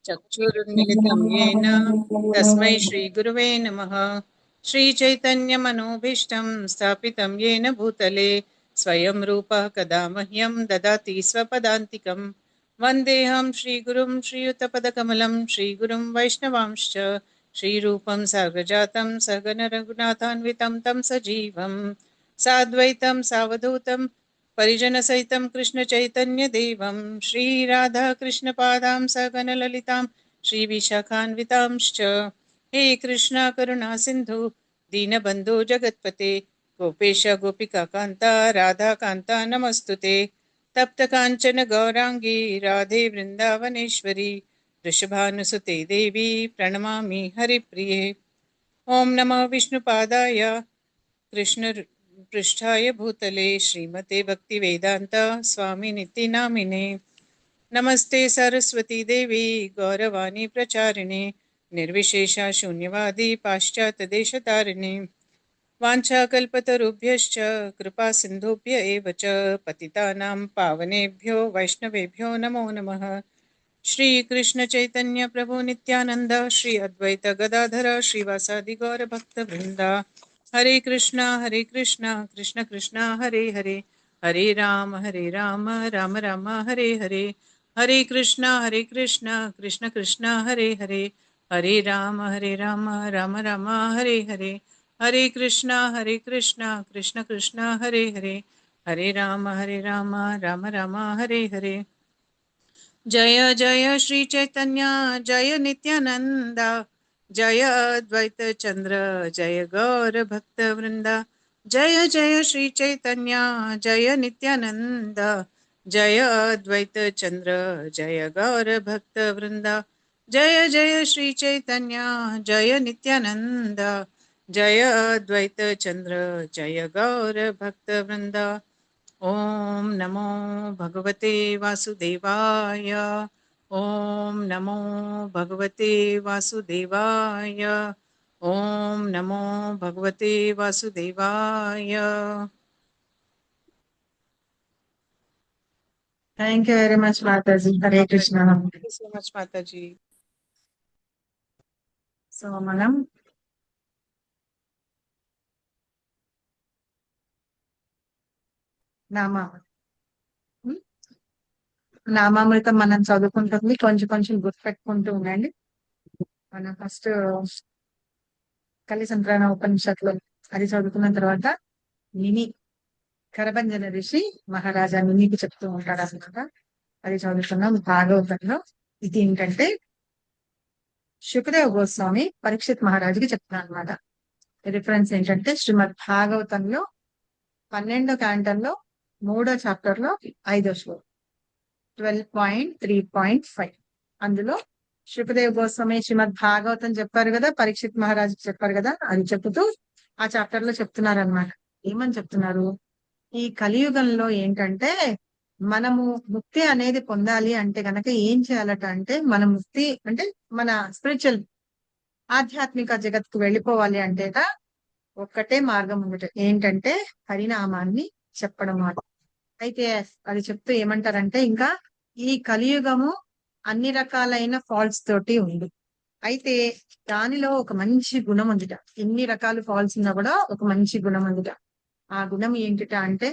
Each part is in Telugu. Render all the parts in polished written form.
चक्षुरुन्मिलितं येन तस्मै श्रीगुरुवे नमः। श्रीचैतन्यमनोभीष्टं स्थापितं येन भूतले स्वयं रूपः कदा मह्यं ददाति स्वपदान्तिकं। वन्देऽहं श्रीगुरुं श्रीयुतपदकमलं श्रीगुरुं वैष्णवांश्च श्रीरूपं साग्रजातं सहगणरघुनाथान्वितं तं सजीवं साद्वैतं सावधूतं परिजनसहितं कृष्णचैतन्यदेवं श्रीराधाकृष्णपादां सगणललितां श्रीविशाखान्वितांश्च। हे कृष्णा करुणा सिन्धु दीनबन्धु जगत्पते गोपेश गोपिकान्ता राधाकान्ता नमस्तुते। तप्तकाञ्चन गौराङ्गी राधे वृन्दावनेश्वरी वृषभानुसुते देवी प्रणमामि हरिप्रिये। ॐ नमः विष्णुपादाय कृष्ण पृष्ठाय भूतले श्रीमते भक्तिवेदांत स्वामी नित्य नामिने। नमस्ते सरस्वती देवी गौरवाणी प्रचारिणे निर्विशेषा शून्यवादी पाश्चात्य देशतारिणे। वाञ्छाकल्पतरुभ्यश्च कृपा सिन्धुभ्य एव च पतितानां पावनेभ्यो वैष्णवेभ्यो नमो नमः। श्री कृष्ण चैतन्य प्रभु नित्यानंद श्री अद्वैत गदाधर श्रीवासादि गौर भक्त वृंदा। हरे कृष्णा कृष्ण कृष्णा हरे हरे, हरे राम राम राम हरे हरे। हरे कृष्णा कृष्ण कृष्णा हरे हरे, हरे राम राम राम हरे हरे। हरे कृष्णा कृष्ण कृष्णा हरे हरे, हरे राम राम राम हरे हरे। जय जय श्री चैतन्य जय नित्यानंद जय अद्वैत चंद्र जय गौर भक्त वृंदा। जय जय श्री चैतन्य जय नित्यानंद जय अद्वैत चंद्र जय गौर भक्त वृंदा। जय जय श्री चैतन्य जय नित्यानंद जय अद्वैत चंद्र जय गौर भक्त वृंदा। ओम नमो भगवते वासुदेवाय। ओम नमो भगवते वासुदेवाय। ओम नमो भगवते वासुदेवाय। Thank you very much, Mataji. Hare Krishna. Thank you so much, Mataji. So, మనం నామామృతం మనం చదువుకుంటుంది కొంచెం కొంచెం గుర్తుపెట్టుకుంటూ ఉండండి. మనం ఫస్ట్ కలి సంక్రాంతి ఉపనిషత్తులో అది చదువుకున్న తర్వాత నిని కరభంజన ఋషి మహారాజా నినికి చెప్తూ ఉంటాడు అనమాట. అది చదువుకున్నాం. భాగవతంలో ఇది ఏంటంటే శుకదేవ గోస్వామి పరీక్షిత్ మహారాజుకి చెప్తున్నాను అనమాట. రిఫరెన్స్ ఏంటంటే శ్రీమద్ భాగవతంలో 12వ క్యాంటంలో 3వ చాప్టర్ లో 5వ శ్లోకం 12.3.5 అందులో శుకదేవ్ గోస్వామి శ్రీమద్ భాగవతం చెప్పారు కదా, పరీక్షిత్ మహారాజు చెప్పారు కదా, అది చెప్తూ ఆ చాప్టర్ లో చెప్తున్నారు అనమాట. ఏమని చెప్తున్నారు? ఈ కలియుగంలో ఏంటంటే మనము ముక్తి అనేది పొందాలి అంటే గనక ఏం చేయాలట అంటే, మన ముక్తి అంటే మన స్పిరిచువల్ ఆధ్యాత్మిక జగత్తుకు వెళ్ళిపోవాలి అంటేట ఒక్కటే మార్గం ఉంది. ఏంటంటే హరినామాన్ని చెప్పడం మాట. అయితే అది చెప్తూ ఏమంటారంటే, ఇంకా ఈ కలియుగము అన్ని రకాలైన ఫాల్ట్స్ తోటి ఉంది. అయితే దానిలో ఒక మంచి గుణం ఉందిట. ఎన్ని రకాల ఫాల్ట్స్ ఉన్నా కూడా ఒక మంచి గుణం ఉందిట. ఆ గుణం ఏంటిట అంటే,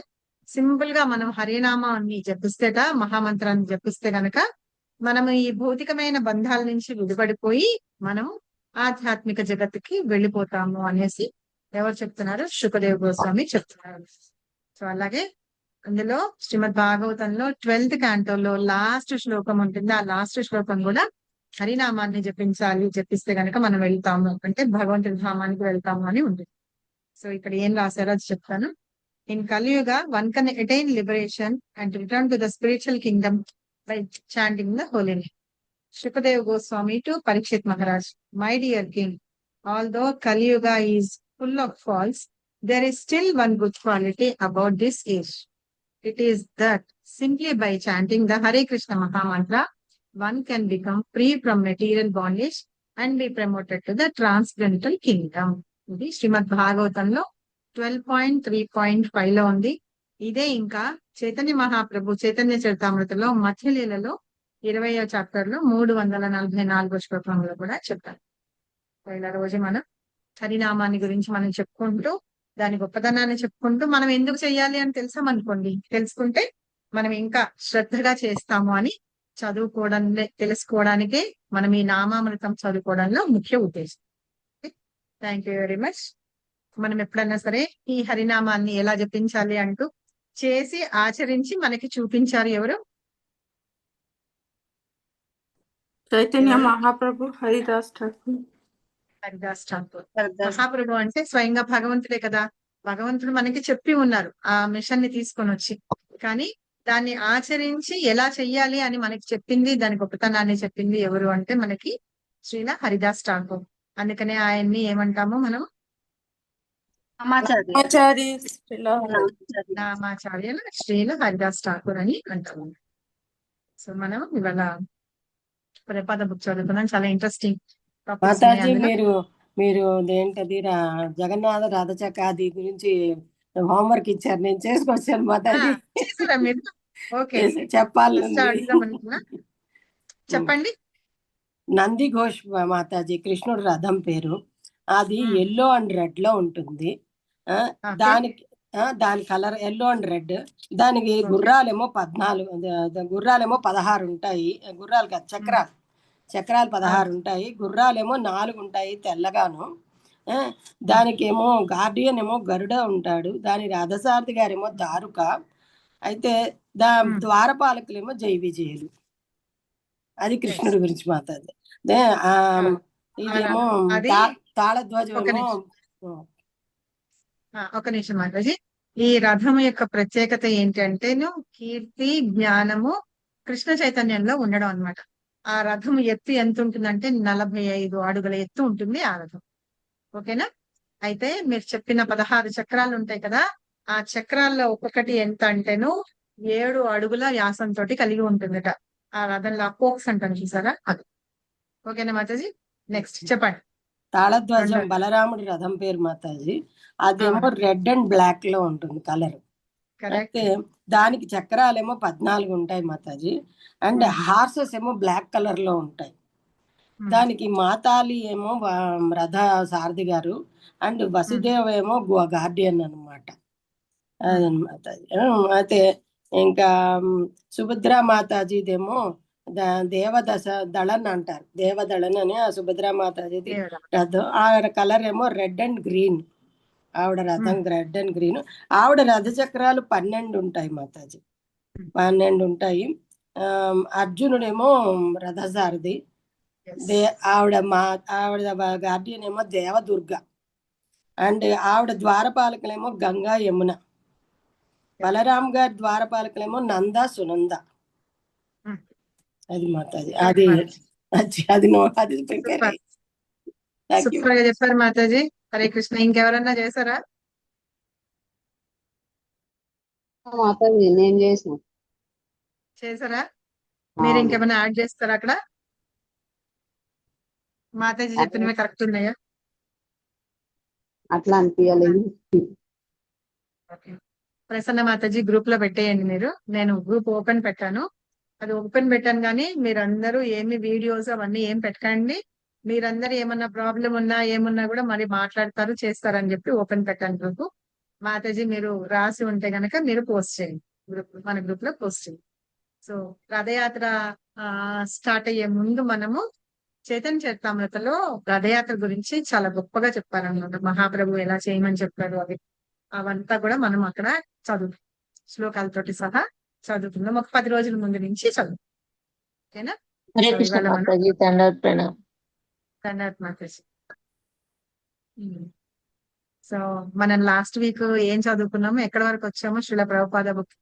సింపుల్ గా మనం హరినామాన్ని జపిస్తేట, మహామంత్రాన్ని జపిస్తే గనక మనము ఈ భౌతికమైన బంధాల నుంచి విడిపడిపోయి మనము ఆధ్యాత్మిక జగత్తుకి వెళ్ళిపోతాము అనేసి ఎవరు చెప్తున్నారు? శుకదేవ్ గోస్వామి చెప్తున్నారు. సో అలాగే అందులో శ్రీమద్ భాగవతంలో 12th క్యాంటోలో లాస్ట్ శ్లోకం ఉంటుంది. ఆ లాస్ట్ శ్లోకం కూడా హరినామాన్ని జపించాలి, జపిస్తే గనక మనం వెళ్తాము అంటే భగవంతుడి ధామానికి వెళ్తాము అని ఉంటుంది. సో ఇక్కడ ఏం రాశారో అది చెప్తాను. ఇన్ కలియుగ one can attain liberation and return to the spiritual Kingdom by chanting the holy name. Shukadeva Goswami to Parikshit Maharaj. My dear king, although Kali Yuga is full of faults, there is still one good quality about this age. It is that simply by chanting the Hare Krishna Mahamantra, one can become free from material bondage and be promoted to the transcendental kingdom. ఇది శ్రీమద్ భాగవతంలో 12.3.5 లో ఉంది. ఇదే ఇంకా చైతన్య మహాప్రభు చైతన్య చరితామృతలో మధ్యలీలలో 20వ చాప్టర్ లో 344 శ్లోకంలో కూడా చెప్పారు. ఇలా రోజు మనం హరినామాన్ని గురించి మనం చెప్పుకుంటూ దాని గొప్పతనాన్ని చెప్పుకుంటూ మనం ఎందుకు చెయ్యాలి అని తెలుసామనుకోండి, తెలుసుకుంటే మనం ఇంకా శ్రద్ధగా చేస్తాము అని చదువుకోవడం తెలుసుకోవడానికే మనం ఈ నామామృతం చదువుకోవడంలో ముఖ్య ఉద్దేశం. Thank you very much. మనం ఎప్పుడైనా సరే ఈ హరినామాన్ని ఎలా జపించాలి అంటూ చేసి ఆచరించి మనకి చూపించారు ఎవరు? చైతన్య మహాప్రభు, హరిదాస్ ఠాకూర్. హరిదాస్ ఠాకూర్. మహాప్రభు అంటే స్వయంగా భగవంతుడే కదా. భగవంతుడు మనకి చెప్పి ఉన్నారు ఆ మిషన్ ని తీసుకొని వచ్చి, కానీ దాన్ని ఆచరించి ఎలా చెయ్యాలి అని మనకి చెప్పింది, దాని గొప్పతనాన్ని చెప్పింది ఎవరు అంటే మనకి శ్రీల హరిదాస్ ఠాకూర్. అందుకనే ఆయన్ని ఏమంటాము మనం? ఆచార్య నామాచార్యులు శ్రీల హరిదాస్ ఠాకూర్ అని అంటాము. సో మనం ఇవాళ ప్రపాద బుక్ చదువుకున్నాం, చాలా ఇంట్రెస్టింగ్ టాపిక్స్ ఉన్నాయి మాతాజీ, అందులో. మీరు ఏంటది జగన్నాథ రథచక్రాది గురించి హోంవర్క్ ఇచ్చారు, నేను చేసుకొచ్చాను మాతాజీ. చేశారా మీరు? ఓకే, చెప్పాలి. అడుగుదాం అనుకున్నా, చెప్పండి. నంది ఘోష్ మాతాజీ, కృష్ణుడు రథం పేరు. అది ఎల్లో అండ్ రెడ్ లో ఉంటుంది. దానికి దాని కలర్ ఎల్లో అండ్ రెడ్. దానికి గుర్రాలేమో 16 ఉంటాయి. గుర్రాలు కాదు, చక్రాలు 16 ఉంటాయి. గుర్రాలేమో 4 ఉంటాయి తెల్లగాను. దానికేమో గార్డియన్ ఏమో గరుడ ఉంటాడు. దాని రథసారథి గారేమో దారుక. అయితే ద్వారపాలకులేమో జై విజయులు. అది కృష్ణుడి గురించి మాట్లాడదు. ఇదేమో తాళధ్వజం. ఒక నిమిషం మాతాజీ. ఈ రథం యొక్క ప్రత్యేకత ఏంటంటే కీర్తి, జ్ఞానము కృష్ణ చైతన్యంలో ఉండడం అన్నమాట. ఆ రథం ఎత్తు ఎంత ఉంటుందంటే 45 అడుగుల ఎత్తు ఉంటుంది ఆ రథం. ఓకేనా? అయితే మీరు చెప్పిన 16 చక్రాలు ఉంటాయి కదా, ఆ చక్రాల్లో ఒక్కొక్కటి ఎంత అంటేను 7 అడుగుల వ్యాసంతో కలిగి ఉంటుందట. ఆ రథంలో పోక్స్ అంటాను చూసారా, అది. ఓకేనా మాతాజీ? నెక్స్ట్ చెప్పండి. తాళధ్వజం బలరాముడి రథం పేరు మాతాజీ. అదేమో రెడ్ అండ్ బ్లాక్ లో ఉంటుంది కలర్. అయితే దానికి చక్రాలేమో 14 ఉంటాయి మాతాజీ. అండ్ హార్సెస్ ఏమో బ్లాక్ కలర్ లో ఉంటాయి. దానికి మాతాలి ఏమో రథ సారథి గారు, అండ్ వసుదేవ్ ఏమో గార్డియన్ అనమాట. అదనమాట. అయితే ఇంకా సుభద్రా మాతాజీదేమో దేవదశ దళన్ అంటారు. దేవదళన్ అని ఆ సుభద్రా మాతాజీది రథం. ఆ కలర్ ఏమో రెడ్ అండ్ గ్రీన్. ఆవిడ రథం రెడ్ అండ్ గ్రీన్. ఆవిడ రథ చక్రాలు 12 ఉంటాయి మాతాజీ, 12 ఉంటాయి. అర్జునుడేమో రథసారథి. ఆవిడ గార్డియన్ ఏమో దేవదుర్గ. అండ్ ఆవిడ ద్వారపాలకులేమో గంగా, యమున. బలరాం గారి ద్వారపాలకులేమో నంద, సునంద. అది మాతాజీ. అది ప్రిపేర్ అయ్యి సూపర్ గా చెప్పారు మాతాజీ. హరే కృష్ణ. ఇంకెవరన్నా చేశారా? మాతాజీ నేను చేశారా? మీరు ఇంకేమైనా యాడ్ చేస్తారా అక్కడ? మాతాజీ చెప్పినవి కరెక్ట్ ఉన్నాయా? అట్లా అనిపించలేదు. ప్రసన్న మాతాజీ గ్రూప్ లో పెట్టేయండి మీరు. నేను గ్రూప్ ఓపెన్ పెట్టాను, అది ఓపెన్ పెట్టాను, కానీ మీరందరూ ఏమి వీడియోస్ అవన్నీ ఏం పెట్టకండి. మీరందరూ ఏమన్నా ప్రాబ్లం ఉన్నా ఏమున్నా కూడా మరి మాట్లాడతారు, చేస్తారని చెప్పి ఓపెన్ పెట్టాను గ్రూప్. మాతాజీ మీరు రాసి ఉంటే గనక మీరు పోస్ట్ చేయండి, మన గ్రూప్ లో పోస్ట్ చేయండి. సో రథయాత్ర స్టార్ట్ అయ్యే ముందు మనము చైతన్య చరితామృతలో రథయాత్ర గురించి చాలా గొప్పగా చెప్పారన్నమాట. మహాప్రభు ఎలా చేయమని చెప్పారు అవంతా కూడా మనం అక్కడ చదువు శ్లోకాలతోటి సహా చదువుతున్నాం. ఒక 10 రోజుల ముందు నుంచి చదువు. ఓకేనా? హరే కృష్ణ మాతాజీ. ధన్యవాదాలు మాతాజీ. సో మనం లాస్ట్ వీక్ ఏం చదువుకున్నాము, ఎక్కడి వరకు వచ్చాము? శ్రీల ప్రభుపాద బుక్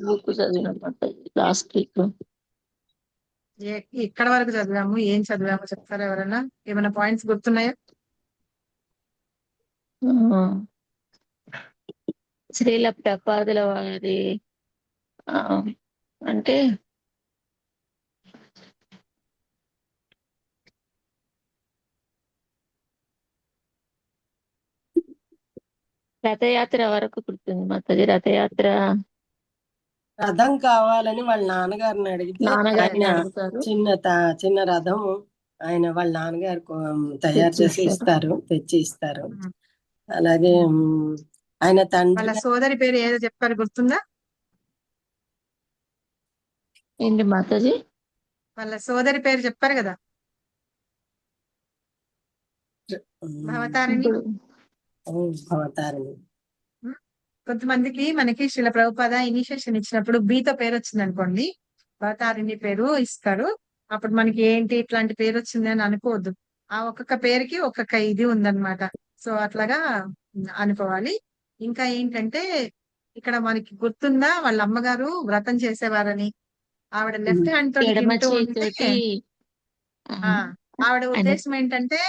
బుక్ చదివినాం లాస్ట్ వీక్. ఎక్కడ వరకు చదివాము, ఏం చదివాము చెప్తారా ఎవరన్నా? ఏమైనా పాయింట్స్ గుర్తున్నాయా? శ్రీల ప్రపాదుల వారి అంటే రథయాత్ర వరకు గుర్తుంది మాతాజీ. రథయాత్ర రథం కావాలని వాళ్ళ నాన్నగారిని అడిగితే నాన్నగారిని ఆయన అడుగుతారు, చిన్న రథం ఆయన వాళ్ళ నాన్నగారు తయారు చేసి తెచ్చిస్తారు. తెచ్చి ఇస్తారు. అలాగే ఆయన తండ్రి వాళ్ళ సోదరి పేరు ఏదో చెప్పారు, గుర్తుందా? ఏంటి మాతాజీ? వాళ్ళ సోదరి పేరు చెప్పారు కదా, భవతారిణి. భవతారిణి. కొంతమందికి మనకి శ్రీల ప్రభుపాద ఇనిషియేషన్ ఇచ్చినప్పుడు బీతో పేరు వచ్చింది అనుకోండి, భవతారిణి పేరు ఇస్తారు. అప్పుడు మనకి ఏంటి ఇట్లాంటి పేరు వచ్చింది అని అనుకోవద్దు. ఆ ఒక్కొక్క పేరుకి ఒక్కొక్క ఇది ఉందన్నమాట. సో అట్లాగా అనుకోవాలి. ఇంకా ఏంటంటే ఇక్కడ మనకి గుర్తుందా, వాళ్ళ అమ్మగారు వ్రతం చేసేవారని. ఆవిడ లెఫ్ట్ హ్యాండ్ తోటి ఎడమ తింటూ ఉంటే చేతితోటి ఆ ఆవిడ ఆయన ఉద్దేశం ఏంటంటే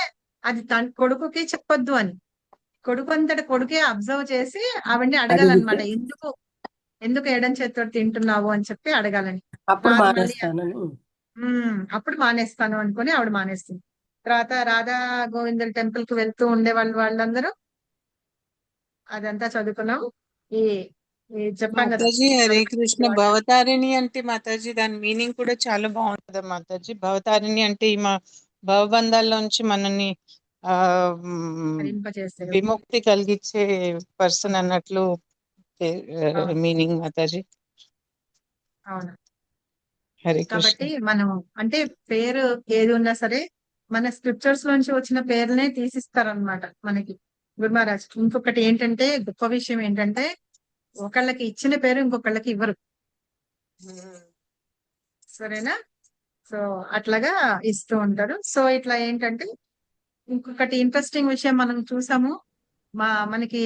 అది తన కొడుకుకి చెప్పొద్దు అని. కొడుకు అంతటి కొడుకే అబ్జర్వ్ చేసి ఆవిడ్ని అడగాలన్నమాట, ఎందుకు ఎడం చేతితో తింటున్నావు అని చెప్పి అడగాలని. అప్పుడు రాదు మళ్ళీ మానేస్తానని. అప్పుడు మానేస్తాను అనుకుని ఆవిడ మానేస్తుంది. తర్వాత రాధా గోవిందుల టెంపుల్ కి వెళ్తూ ఉండే వాళ్ళందరూ అదంతా చదువుకున్నాం. ఈ ఈ చెప్పాం కదా, మాతాజీ హరే కృష్ణ. భవతారిణి అంటే మాతాజీ దాని మీనింగ్ కూడా చాలా బాగుంటది మాతాజీ. భవతారిణి అంటే ఈ మా భవబంధాల్లోంచి మనల్ని హరింపచేస్తారు. విముక్తి కలిగించే పర్సన్ అన్నట్లు అవును. మీనింగ్ మాతాజీ. అవును. హరే కృష్ణ. కాబట్టి మనం అంటే పేరు ఏది ఉన్నా సరే మన స్క్రిప్చర్స్ లోంచి వచ్చిన పేర్లనే తీసిస్తారనమాట మనకి గురు మహారాజ్. ఇంకొకటి ఏంటంటే గొప్ప విషయం ఏంటంటే ఒకళ్ళకి ఇచ్చిన పేరు ఇంకొకళ్ళకి ఇవ్వరు, సరేనా? సో అట్లాగా ఇస్తూ ఉంటారు. సో ఇట్లా ఏంటంటే ఇంకొకటి ఇంట్రెస్టింగ్ విషయం మనం చూసాము. మనకి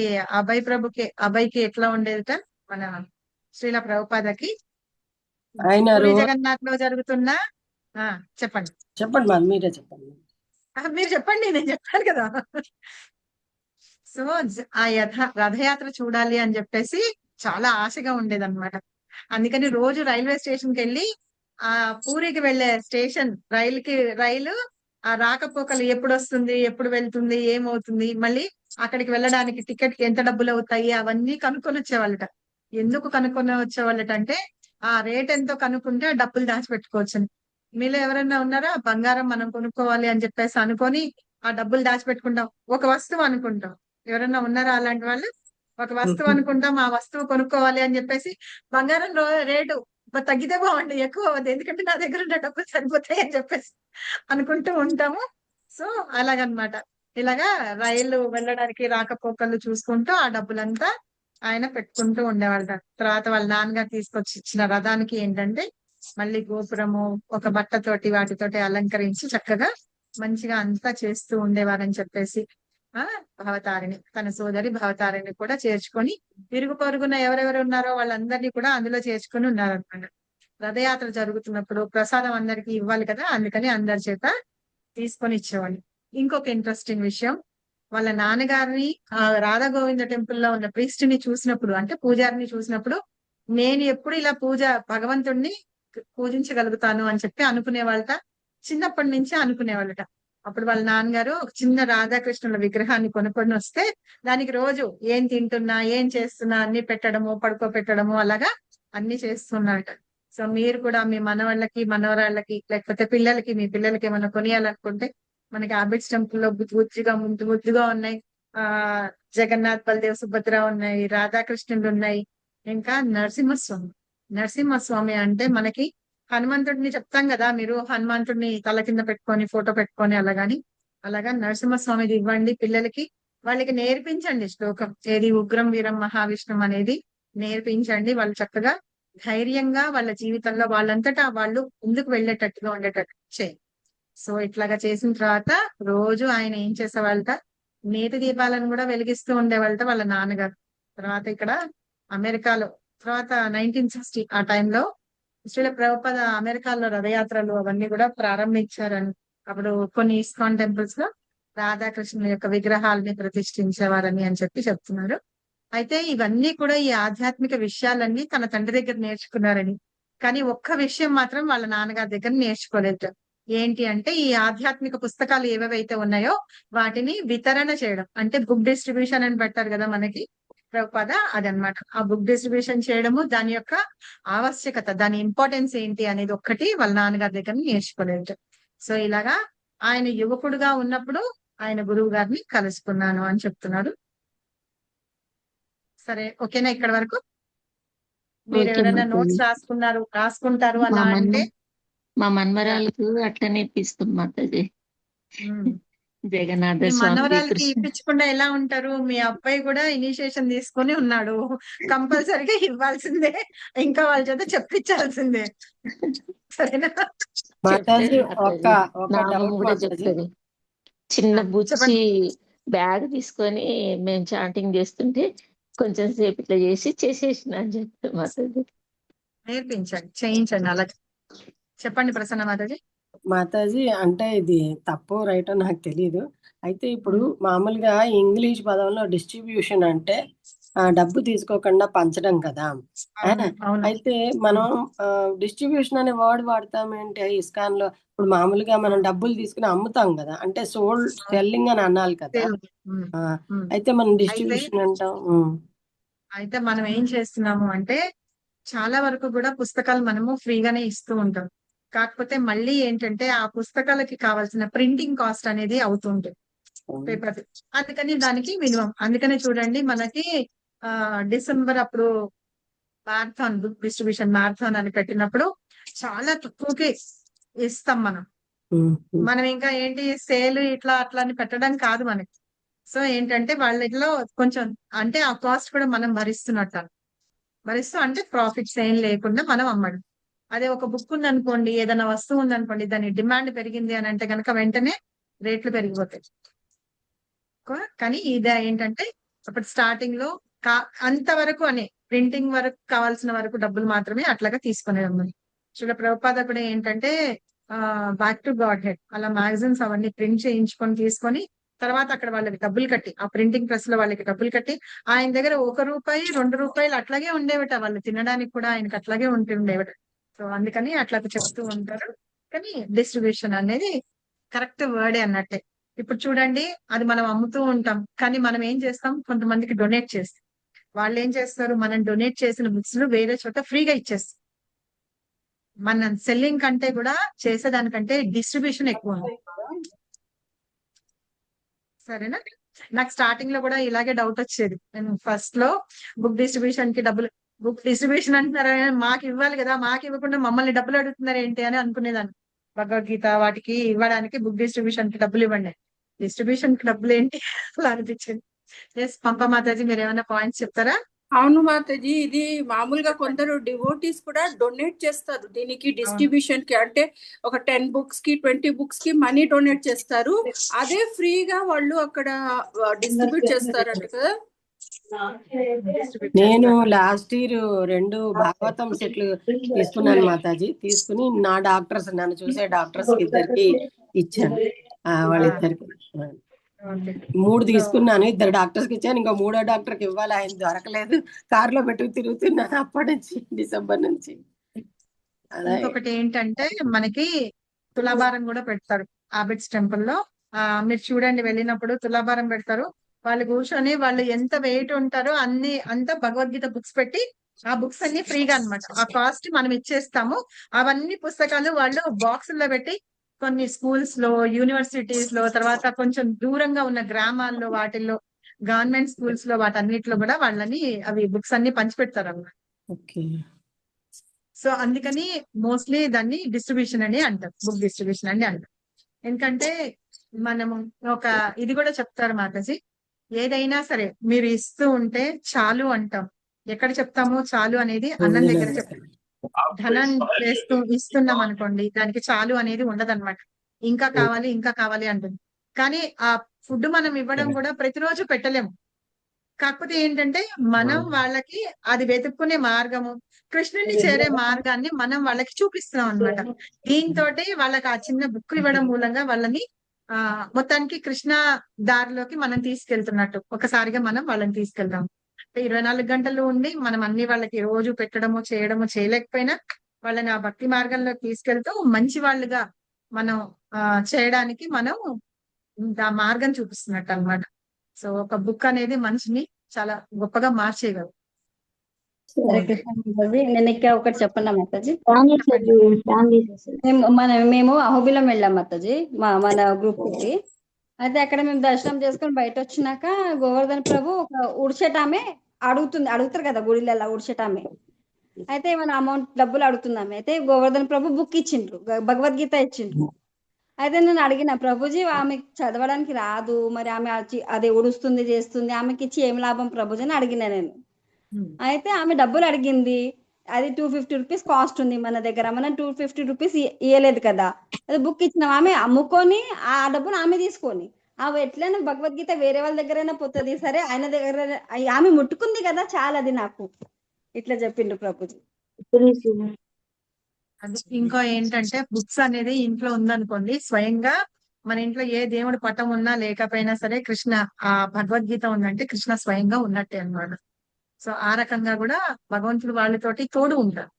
అభయ్కి ఎట్లా ఉండేదిట మన శ్రీల ప్రభుపాదకి ఆయన పూరి జగన్నాథ్ లో జరుగుతున్న చెప్పండి చెప్పండి మీరే చెప్పండి. మీరు చెప్పండి, నేను చెప్పాను కదా. సో ఆ రథయాత్ర చూడాలి అని చెప్పేసి చాలా ఆశగా ఉండేదన్నమాట. అందుకని రోజు రైల్వే స్టేషన్ కి వెళ్ళి ఆ పూరికి వెళ్లే స్టేషన్ రైలు ఆ రాకపోకలు ఎప్పుడు వస్తుంది, ఎప్పుడు వెళ్తుంది, ఏమవుతుంది, మళ్ళీ అక్కడికి వెళ్ళడానికి టికెట్ కి ఎంత డబ్బులు అవుతాయి అవన్నీ కనుక్కొని వచ్చేవాళ్ళట. ఎందుకు కనుక్కొని వచ్చేవాళ్ళట అంటే ఆ రేట్ ఎంతో కనుక్కుంటే ఆ డబ్బులు దాచిపెట్టుకోవచ్చు. మీలో ఎవరైనా ఉన్నారా బంగారం మనం కొనుక్కోవాలి అని చెప్పేసి అనుకొని ఆ డబ్బులు దాచిపెట్టుకుంటాం, ఒక వస్తువు అనుకుంటాం. ఎవరైనా ఉన్నారా అలాంటి వాళ్ళు? ఒక వస్తువు అనుకుంటాం, ఆ వస్తువు కొనుక్కోవాలి అని చెప్పేసి బంగారం రేటు తగ్గితే బాగుంది, ఎక్కువ అవ్వదు, ఎందుకంటే నా దగ్గర ఉన్న డబ్బులు సరిపోతాయి అని చెప్పేసి అనుకుంటూ ఉంటాము. సో అలాగనమాట. ఇలాగా రైలు వెళ్ళడానికి రాకపోకలు చూసుకుంటూ ఆ డబ్బులంతా ఆయన పెట్టుకుంటూ ఉండేవాళ్ళ. తర్వాత వాళ్ళ నాన్నగారు తీసుకొచ్చి ఇచ్చిన రథానికి ఏంటంటే మళ్ళీ గోపురము ఒక బట్టతోటి వాటితోటి అలంకరించి చక్కగా మంచిగా అంతా చేస్తూ ఉండేవారని చెప్పేసి భవతారిణి తన సోదరి భవతారిణి కూడా చేర్చుకొని ఇరుగు పొరుగున ఎవరెవరు ఉన్నారో వాళ్ళందరినీ కూడా అందులో చేర్చుకొని ఉన్నారనమాట. రథయాత్ర జరుగుతున్నప్పుడు ప్రసాదం అందరికి ఇవ్వాలి కదా, అందుకని అందరి చేత తీసుకొని ఇచ్చేవాళ్ళు. ఇంకొక ఇంట్రెస్టింగ్ విషయం, వాళ్ళ నాన్నగారిని రాధా గోవింద టెంపుల్ లో ఉన్న ప్రీస్ట్ ని చూసినప్పుడు, అంటే పూజారిని చూసినప్పుడు, నేను ఎప్పుడు ఇలా భగవంతుడిని పూజించగలుగుతాను అని చెప్పి అనుకునేవాళ్ళట. చిన్నప్పటి నుంచి అనుకునేవాళ్ళట. అప్పుడు వాళ్ళ నాన్నగారు ఒక చిన్న రాధాకృష్ణుల విగ్రహాన్ని కొనుక్కొని వస్తే దానికి రోజు ఏం తింటున్నా, ఏం చేస్తున్నా అన్ని పెట్టడము, పడుకోబెట్టడము, అలాగా అన్ని చేస్తున్నారట. సో మీరు కూడా మీ మనవాళ్ళకి మనవరాళ్ళకి లేకపోతే మీ పిల్లలకి ఏమైనా కొనియాలనుకుంటే మనకి ఆబిడ్స్ టెంపుల్ లో ముద్దుగా ఉన్నాయి. జగన్నాథ్, బలదేవ్, సుభద్ర ఉన్నాయి, రాధాకృష్ణులు ఉన్నాయి, ఇంకా నరసింహస్వామి అంటే మనకి హనుమంతుడిని చెప్తాం కదా, మీరు హనుమంతుడిని తల కింద పెట్టుకొని ఫోటో పెట్టుకొని అలాగా నరసింహస్వామిది ఇవ్వండి పిల్లలకి. వాళ్ళకి నేర్పించండి శ్లోకం, ఏది ఉగ్రం వీరం మహావిష్ణుం అనేది నేర్పించండి. వాళ్ళు చక్కగా ధైర్యంగా వాళ్ళ జీవితంలో వాళ్ళంతటా వాళ్ళు ముందుకు వెళ్ళేటట్టుగా ఉండేటట్టు చేయండి. సో ఇట్లాగా చేసిన తర్వాత రోజు ఆయన ఏం చేసేవాళ్ళట, నేతి దీపాలను కూడా వెలిగిస్తూ ఉండేవాళ్ళట వాళ్ళ నాన్నగారు. తర్వాత ఇక్కడ అమెరికాలో తర్వాత 1960 ఆ టైంలో శ్రీల ప్రభుపాద అమెరికాలో రథయాత్రలు అవన్నీ కూడా ప్రారంభించారని, అప్పుడు కొన్ని ఇస్కాన్ టెంపుల్స్ లో రాధాకృష్ణుల యొక్క విగ్రహాలని ప్రతిష్ఠించేవారని అని చెప్పి చెప్తున్నారు. అయితే ఇవన్నీ కూడా ఈ ఆధ్యాత్మిక విషయాలన్నీ తన తండ్రి దగ్గర నేర్చుకున్నారని, కానీ ఒక్క విషయం మాత్రం వాళ్ళ నాన్నగారి దగ్గర నేర్చుకోలేదు. ఏంటి అంటే ఈ ఆధ్యాత్మిక పుస్తకాలు ఏవేవైతే ఉన్నాయో వాటిని వితరణ చేయడం, అంటే బుక్ డిస్ట్రిబ్యూషన్ అని పెట్టారు కదా మనకి. ప్రభుపాద అదనమాట. ఆ బుక్ డిస్ట్రిబ్యూషన్ చేయడము, దాని యొక్క ఆవశ్యకత, దాని ఇంపార్టెన్స్ ఏంటి అనేది ఒక్కటి వాళ్ళ నాన్నగారి దగ్గర నేర్చుకోలేదు. సో ఇలాగా ఆయన యువకుడుగా ఉన్నప్పుడు ఆయన గురువు గారిని కలుసుకున్నాను అని చెప్తున్నాడు. సరే, ఓకేనా ఇక్కడ వరకు? మీరు ఓకే ఎవరైనా మాతాజీ. నోట్స్ రాసుకుంటారు మా అలా మన్మ అంటే మా మన్మరాలకు అట్లనే ఇప్పిస్తాం మాతాజీ. ఉమ్. జగన్నాథ మీ స్వామిది మనవరాలకి కృష్ణ ఇప్పించకుండా ఎలా ఉంటారు? మీ అబ్బాయి కూడా ఇనిషియేషన్ తీసుకొని ఉన్నాడు, కంపల్సరిగా ఇవ్వాల్సిందే, ఇంకా వాళ్ళ చేత చెప్పించాల్సిందే. సరేనా? మాతాజీ చెప్తారు ఒక మాతాజీ. ఒక నామం డౌట్ కూడా మాతాజీ. చెప్తది. చిన్న బుచ్చి చెప్పండి. బ్యాగ్ తీసుకొని మేము చాంటింగ్ చేస్తుంటే కొంచెం సేపు ఇట్లా చేసేసిన అని చెప్తారు మాతాజీ. నేర్పించండి, చేయించండి అలా. చెప్పండి ప్రసన్న మాతాజీ. మాతాజీ అంటే ఇది తప్పు రైటో నాకు తెలియదు. అయితే ఇప్పుడు మామూలుగా ఇంగ్లీష్ పదంలో డిస్ట్రిబ్యూషన్ అంటే డబ్బు తీసుకోకుండా పంచడం కదా. అవును. అయితే మనం డిస్ట్రిబ్యూషన్ అనే వర్డ్ వాడతాం ఏంటి ఇస్కాన్ లో? ఇప్పుడు మామూలుగా మనం డబ్బులు తీసుకుని అమ్ముతాం కదా, అంటే సెల్లింగ్ అని అనాలి కదా. ఉమ్. ఆ, ఉమ్. అయితే మనం అయితే డిస్ట్రిబ్యూషన్ అంటాం. అయితే మనం ఏం చేస్తున్నాము అంటే చాలా వరకు కూడా పుస్తకాలు మనము ఫ్రీగానే ఇస్తూ ఉంటాం. కాకపోతే మళ్ళీ ఏంటంటే ఆ పుస్తకాలకి కావాల్సిన ప్రింటింగ్ కాస్ట్ అనేది అవుతుంటుంది పేపర్. అందుకని దానికి మినిమం. అందుకనే చూడండి మనకి డిసెంబర్ అప్పుడు మ్యారథాన్ బుక్ డిస్ట్రిబ్యూషన్ మ్యారథాన్ అని పెట్టినప్పుడు చాలా తక్కువకి ఇస్తాం మనం. మనం ఇంకా ఏంటి సేల్ ఇట్లా అట్లా అని పెట్టడం కాదు మనకి. సో ఏంటంటే వాళ్ళలో కొంచెం అంటే ఆ కాస్ట్ కూడా మనం భరిస్తూ అంటే ప్రాఫిట్స్ ఏం లేకుండా మనం అమ్మడం. అదే ఒక బుక్ ఉందనుకోండి, ఏదైనా వస్తువు ఉందనుకోండి, దాని డిమాండ్ పెరిగింది అని అంటే కనుక వెంటనే రేట్లు పెరిగిపోతాయి. కానీ ఇది ఏంటంటే అప్పుడు స్టార్టింగ్ లో అంతవరకు అనే ప్రింటింగ్ వరకు కావాల్సిన వరకు డబ్బులు మాత్రమే అట్లాగా తీసుకునేది. చూడ ప్రభుపాద కూడా ఏంటంటే బ్యాక్ టు గాడ్ హెడ్ అలా మ్యాగజైన్స్ అవన్నీ ప్రింట్ చేయించుకొని తీసుకొని తర్వాత అక్కడ వాళ్ళకి డబ్బులు కట్టి, ఆ ప్రింటింగ్ ప్రెస్ లో వాళ్ళకి డబ్బులు కట్టి, ఆయన దగ్గర ₹1 ₹2 అట్లాగే ఉండేవట. వాళ్ళు తినడానికి కూడా ఆయనకి అట్లాగే ఉంటుండేవట. సో అందుకని అట్లా చెప్తూ ఉంటారు. కానీ డిస్ట్రిబ్యూషన్ అనేది కరెక్ట్ వర్డే అన్నట్టే. ఇప్పుడు చూడండి, అది మనం అమ్ముతూ ఉంటాం, కానీ మనం ఏం చేస్తాం, కొంతమందికి డొనేట్ చేస్తాం. వాళ్ళు ఏం చేస్తారు, మనం డొనేట్ చేసిన బుక్స్ ను వేరే చోట ఫ్రీగా ఇచ్చేస్తాం. మన సెల్లింగ్ కంటే కూడా చేసేదానికంటే డిస్ట్రిబ్యూషన్ ఎక్కువ ఉంది. సరేనా? నాకు స్టార్టింగ్ లో కూడా ఇలాగే డౌట్ వచ్చేది. నేను ఫస్ట్ లో బుక్ డిస్ట్రిబ్యూషన్ కి డబ్బులు, బుక్ డిస్ట్రిబ్యూషన్ అంటున్నారు, మాకు ఇవ్వాలి కదా, మాకు ఇవ్వకుండా మమ్మల్ని డబ్బులు అడుగుతున్నారు ఏంటి అని అనుకునేదాన్ని. భగవద్గీత వాటికి ఇవ్వడానికి బుక్ డిస్ట్రిబ్యూషన్ కి డబ్బులు ఇవ్వండి, డిస్ట్రిబ్యూషన్ కి డబ్బులు ఏంటి అలా అనిపించింది. ఎస్ పంప మాతాజీ, మీరు ఏమైనా పాయింట్స్ చెప్తారా? అవును మాతాజీ, ఇది మామూలుగా కొందరు డివోటీస్ కూడా డొనేట్ చేస్తారు దీనికి డిస్ట్రిబ్యూషన్ కి. అంటే ఒక 10 బుక్స్ కి 20 బుక్స్ కి మనీ డొనేట్ చేస్తారు, అదే ఫ్రీగా వాళ్ళు అక్కడ డిస్ట్రిబ్యూట్ చేస్తారంట కదా. నేను లాస్ట్ ఇయర్ 2 భాగవతం సెట్లు తీసుకున్నాను మాతాజీ. తీసుకుని నా డాక్టర్స్, నన్ను చూసే డాక్టర్స్ ఇద్దరికి ఇచ్చాను. వాళ్ళిద్దరికి 3 తీసుకున్నాను. 2 డాక్టర్స్ కి ఇచ్చాను. ఇంకో 3వ డాక్టర్ కి ఇవ్వాలి, ఆయన దొరకలేదు. కారులో పెట్టుకు తిరుగుతున్నాను అప్పటి నుంచి, డిసెంబర్ నుంచి. ఇంకొకటి ఏంటంటే మనకి తులాభారం కూడా పెడతారు హాబిట్స్ టెంపుల్ లో. మీరు చూడండి, వెళ్ళినప్పుడు తులాభారం పెడతారు. వాళ్ళు కూర్చొని వాళ్ళు ఎంత వెయిట్ ఉంటారో అంత భగవద్గీత బుక్స్ పెట్టి, ఆ బుక్స్ అన్ని ఫ్రీగా అన్నమాట. ఆ కాస్ట్ మనం ఇచ్చేస్తాము. అవన్నీ పుస్తకాలు వాళ్ళు బాక్సుల్లో పెట్టి కొన్ని స్కూల్స్ లో, యూనివర్సిటీస్ లో, తర్వాత కొంచెం దూరంగా ఉన్న గ్రామాల్లో, వాటిల్లో గవర్నమెంట్ స్కూల్స్ లో, వాటన్నిటిలో కూడా వాళ్ళని అవి బుక్స్ అన్ని పంచిపెడతారు అన్నమాట. సో అందుకని మోస్ట్లీ దాన్ని డిస్ట్రిబ్యూషన్ అని అంటారు, బుక్ డిస్ట్రిబ్యూషన్ అని అంటారు. ఎందుకంటే మనము ఇది కూడా చెప్తారు మాతాజీ, ఏదైనా సరే మీరు ఇస్తూ ఉంటే చాలు అంటాం. ఎక్కడ చెప్తాము చాలు అనేది? అన్నం దగ్గర చెప్తాం. ధనం ఇస్తున్నాం అనుకోండి, దానికి చాలు అనేది ఉండదన్నమాట. ఇంకా కావాలి ఇంకా కావాలి అంటుంది. కానీ ఆ ఫుడ్ మనం ఇవ్వడం కూడా ప్రతిరోజు పెట్టలేము. కాకపోతే ఏంటంటే మనం వాళ్ళకి అది వెతుక్కునే మార్గము, కృష్ణుని చేరే మార్గాన్ని మనం వాళ్ళకి చూపిస్తున్నాం అన్నమాట. దీంతో వాళ్ళకి ఆ చిన్న బుక్ ఇవ్వడం మూలంగా వాళ్ళని మొత్తానికి కృష్ణ దారిలోకి మనం తీసుకెళ్తున్నట్టు ఒకసారిగా మనం వాళ్ళని తీసుకెళ్తాం. 24 గంటలు ఉండి మనం అన్ని వాళ్ళకి రోజు పెట్టడము చేయడము చేయలేకపోయినా వాళ్ళని ఆ భక్తి మార్గంలో తీసుకెళ్తూ మంచి వాళ్ళుగా మనం చేయడానికి మనం ఆ మార్గం చూపిస్తున్నట్టు అన్నమాట. సో ఒక బుక్ అనేది మనిషిని చాలా గొప్పగా మార్చేయగలరు. హరే కృష్ణ మాతాజీ. నేను ఇంకా ఒకటి చెప్పండి మాతాజీ. చెప్పండి. మేము అహోబిలం వెళ్ళాం మాతాజీ, మన గ్రూప్ తోటి. అయితే అక్కడ మేము దర్శనం చేసుకొని బయట వచ్చినాక గోవర్ధన్ ప్రభు ఒక ఉడిచేట ఆమె అడుగుతారు కదా గుడిలో ఉడిచేట ఆమె. అయితే మన అమౌంట్ డబ్బులు అడుగుతున్నాం. అయితే గోవర్ధన్ ప్రభు బుక్ ఇచ్చిండ్రు, భగవద్గీత ఇచ్చిండ్రు. అయితే నేను అడిగిన, ప్రభుజీ ఆమెకి చదవడానికి రాదు, మరి ఆమె అదే ఉడుస్తుంది చేస్తుంది, ఆమెకి ఇచ్చి ఏం లాభం ప్రభుజీ అని అడిగిన నేను. అయితే ఆమె డబ్బులు అడిగింది, అది 250 రూపీస్ కాస్ట్ ఉంది మన దగ్గర, మనం 250 రూపీస్ ఇవ్వలేదు కదా. అది బుక్ ఇచ్చినాం, ఆమె అమ్ముకొని ఆ డబ్బును ఆమె తీసుకొని ఆమె ఎట్లైనా భగవద్గీత వేరే వాళ్ళ దగ్గరైనా పోతుంది, సరే ఆయన దగ్గర ఆమె ముట్టుకుంది కదా చాలా, అది నాకు ఇట్లా చెప్పిండు ప్రభుజీ. ఇంకో ఏంటంటే బుక్స్ అనేది ఇంట్లో ఉందనుకోండి, స్వయంగా మన ఇంట్లో ఏ దేవుడి పటం ఉన్నా లేకపోయినా సరే కృష్ణ ఆ భగవద్గీత ఉందంటే కృష్ణ స్వయంగా ఉన్నట్టే అన్నమాట. సో ఆ రకంగా కూడా భగవంతుడు వాళ్ళతోటి తోడు ఉంటారు,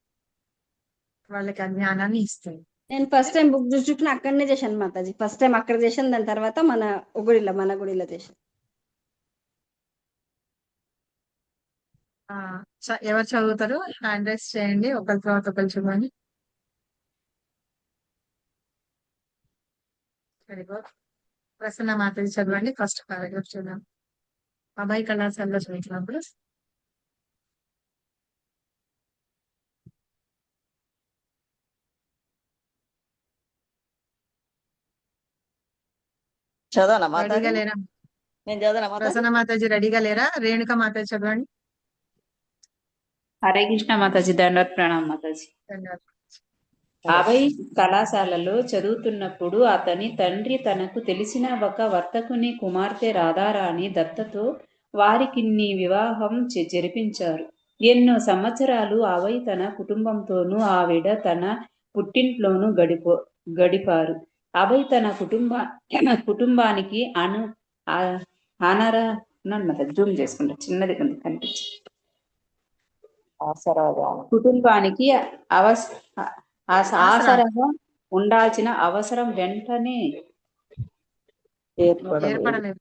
వాళ్ళకి ఆ జ్ఞానాన్ని ఇస్తాయి. నేను ఫస్ట్ టైం బుక్ చూసుకుని అక్కడనే చేశాను మాతాజీ. ఫస్ట్ టైం అక్కడ చేశాను, దాని తర్వాత మన గుడిలో చేశాను. ఎవరు చదువుతారు హ్యాండ్ రైస్ చేయండి, ఒకరి తర్వాత ఒకరు చూడండి. Very good. ప్రసన్న మాతాజీ చదవండి, ఫస్ట్ పారాగ్రాఫ్ చూద్దాం. అబ్బాయి కళాశాలలో చదువుతున్నప్పుడు. చదవనా రెడీగా మాతాజీ? లేరా? నేను చదవనా మాతాజీ? ప్రసన్న మాతాజీ రెడీగా లేరా? రేణుక మాతాజీ చదవండి. హరే కృష్ణ మాతాజీ. దండవత్ ప్రణామ్ మాతాజీ. ధన్యవాదాలు. అభయ్ కళాశాలలో చదువుతున్నప్పుడు అతని తండ్రి తనకు తెలిసిన ఒక వర్తకుని కుమార్తె రాధారాణి దత్తతో వారికిన్ని వివాహం జరిపించారు. ఎన్నో సంవత్సరాలు అభయ్ తన కుటుంబంతోనూ ఆవిడ తన పుట్టింట్లోనూ గడిపారు. అభయ్ తన కుటుంబానికి జూమ్ చేసుకుంటా, చిన్నది కనిపించి కుటుంబానికి ఆసరాగా ఉండాల్సిన అవసరం వెంటనే ఏర్పడలేదు.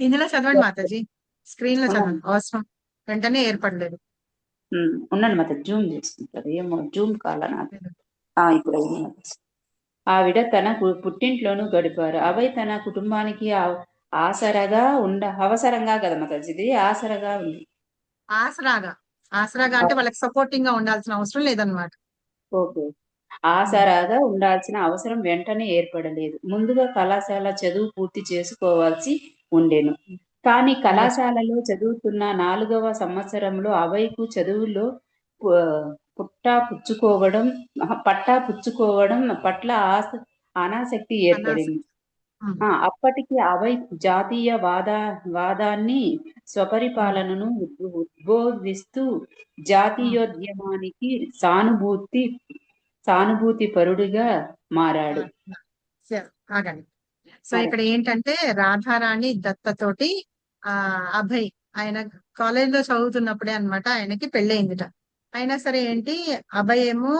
ఇందులో చదవండి మాతాజీ, స్క్రీన్ లో చదవండి. అవసరం వెంటనే ఏర్పడలేదు. ఉన్నాను మాత, జూమ్ చేసుకుంటారు, ఏమో జూమ్ కావాలని. ఇప్పుడు ఆవిడ తన పుట్టింట్లోనూ గడిపారు. అభయ్ తన కుటుంబానికి అవసరంగా కదా మాతాజీ, ఇది ఆసరగా ఉంది. ఆసరాగా అంటే వాళ్ళకి సపోర్టింగ్ గా ఉండాల్సిన అవసరం లేదన్నమాట. ఓకే. ఆసరాగా ఉండాల్సిన అవసరం వెంటనే ఏర్పడలేదు. ముందుగా కళాశాల చదువు పూర్తి చేసుకోవాల్సి ఉండేను. కానీ కళాశాలలో చదువుతున్న 4వ సంవత్సరంలో అభయ్కు చదువులో పట్టా పుచ్చుకోవడం పట్ల అనాసక్తి ఏర్పడింది. అప్పటికి అభయ్ జాతీయ వాదాన్ని, స్వపరిపాలనను ఉద్బోధిస్తూ జాతీయోద్యమానికి సానుభూతి పరుడుగా మారాడు. సో ఇక్కడ ఏంటంటే రాధారాణి దత్తతోటి అభయ్ ఆయన కాలేజ్ లో చదువుతున్నప్పుడే అన్నమాట ఆయనకి పెళ్ళయిందిట. అయినా సరే ఏంటి, అభయ్ ఏమో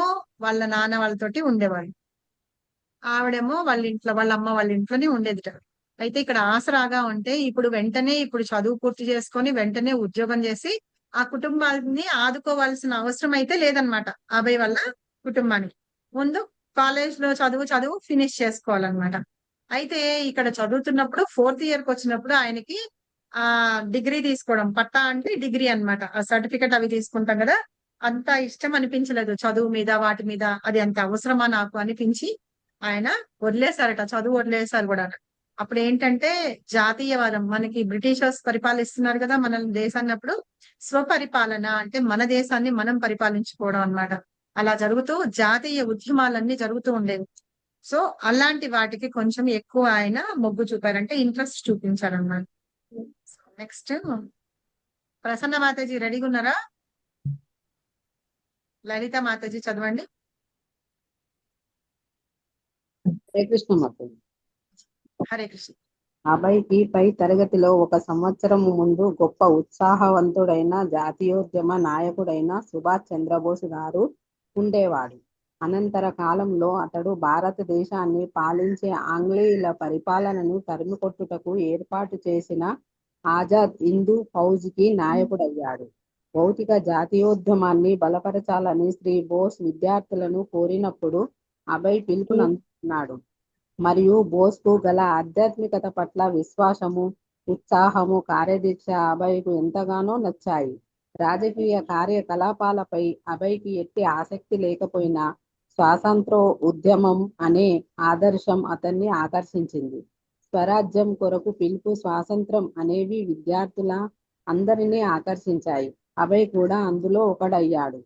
వాళ్ళ నాన్న వాళ్ళతోటి ఉండేవాళ్ళు, ఆవిడేమో వాళ్ళ అమ్మ వాళ్ళ ఇంట్లోనే ఉండేదిట. అయితే ఇక్కడ ఆసరాగా ఉంటే ఇప్పుడు చదువు పూర్తి చేసుకొని వెంటనే ఉద్యోగం చేసి ఆ కుటుంబాన్ని ఆదుకోవాల్సిన అవసరం అయితే లేదనమాట అభయ్ వాళ్ళ కుటుంబానికి. ముందు కాలేజ్ లో చదువు ఫినిష్ చేసుకోవాలన్నమాట. అయితే ఇక్కడ చదువుతున్నప్పుడు 4th ఇయర్ కి వచ్చినప్పుడు ఆయనకి డిగ్రీ తీసుకోవడం, పట్టా అంటే డిగ్రీ అన్నమాట, ఆ సర్టిఫికెట్ అవి తీసుకుంటాం కదా, అంత ఇష్టం అనిపించలేదు చదువు మీద, వాటి మీద. అది అంత అవసరమా నాకు అనిపించి ఆయన వదిలేశారట, చదువు వదిలేశారు కూడా. అప్పుడు ఏంటంటే జాతీయవాదం, మనకి బ్రిటిషర్స్ పరిపాలిస్తున్నారు కదా మన దేశాన్ని, అప్పుడు స్వపరిపాలన అంటే మన దేశాన్ని మనం పరిపాలించుకోవడం అన్నమాట. అలా జరుగుతూ జాతీయ ఉద్యమాలన్నీ జరుగుతూ ఉండేవి. సో అలాంటి వాటికి కొంచెం ఎక్కువ ఆయన మొగ్గు చూపారంటే ఇంట్రెస్ట్ చూపించారన్నమాట. నెక్స్ట్ ప్రసన్న మాతాజీ రెడీగా ఉన్నారా? లలిత మాతాజీ చదవండి. హరే కృష్ణ మాతాజీ. హరే కృష్ణ. అభయ్కి పై తరగతిలో 1 సంవత్సరం ముందు గొప్ప ఉత్సాహవంతుడైన జాతీయోద్యమ నాయకుడైన సుభాష్ చంద్రబోస్ గారు ఉండేవాడు. అనంతర కాలంలో అతడు భారతదేశాన్ని పాలించే ఆంగ్లేయుల పరిపాలనను తరిమికొట్టుటకు ఏర్పాటు చేసిన ఆజాద్ హిందూ ఫౌజ్కి నాయకుడయ్యాడు. భౌతిక జాతీయోద్యమాన్ని బలపరచాలని శ్రీ బోస్ విద్యార్థులను కోరినప్పుడు అభయ్ పిలుపును అందుకున్నాడు. మరియు బోస్కు గల ఆధ్యాత్మికత పట్ల విశ్వాసము, ఉత్సాహము, కార్యదీక్ష అభయ్కు ఎంతగానో నచ్చాయి. రాజకీయ కార్యకలాపాలపై అభయ్కి ఎట్టి ఆసక్తి లేకపోయినా స్వాతంత్ర ఉద్యమం అనే ఆదర్శం అతన్ని ఆకర్షించింది. స్వరాజ్యం కొరకు పిలుపు, స్వాతంత్రం అనేవి విద్యార్థుల అందరినీ ఆకర్షించాయి. అభయ్ కూడా అందులో ఒకడయ్యాడు.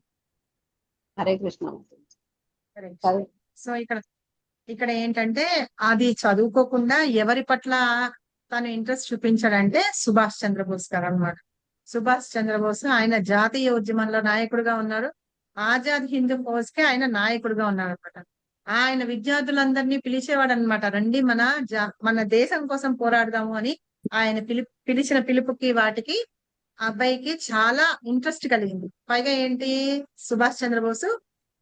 హరే కృష్ణ. సో ఇక్కడ ఏంటంటే అది చదువుకోకుండా ఎవరి పట్ల తను ఇంట్రెస్ట్ చూపించాడంటే సుభాష్ చంద్రబోస్ గారు అన్నమాట. సుభాష్ చంద్రబోస్ ఆయన జాతీయ ఉద్యమంలో నాయకుడిగా ఉన్నారు. ఆజాద్ హిందూ ఫౌజ్ కి ఆయన నాయకుడిగా ఉన్నారు అనమాట. ఆయన విద్యార్థులందరినీ పిలిచేవాడు అనమాట. రండి మన దేశం కోసం పోరాడదాము అని ఆయన పిలిచిన పిలుపుకి వాటికి అబ్బాయికి చాలా ఇంట్రెస్ట్ కలిగింది. పైగా ఏంటి, సుభాష్ చంద్రబోసు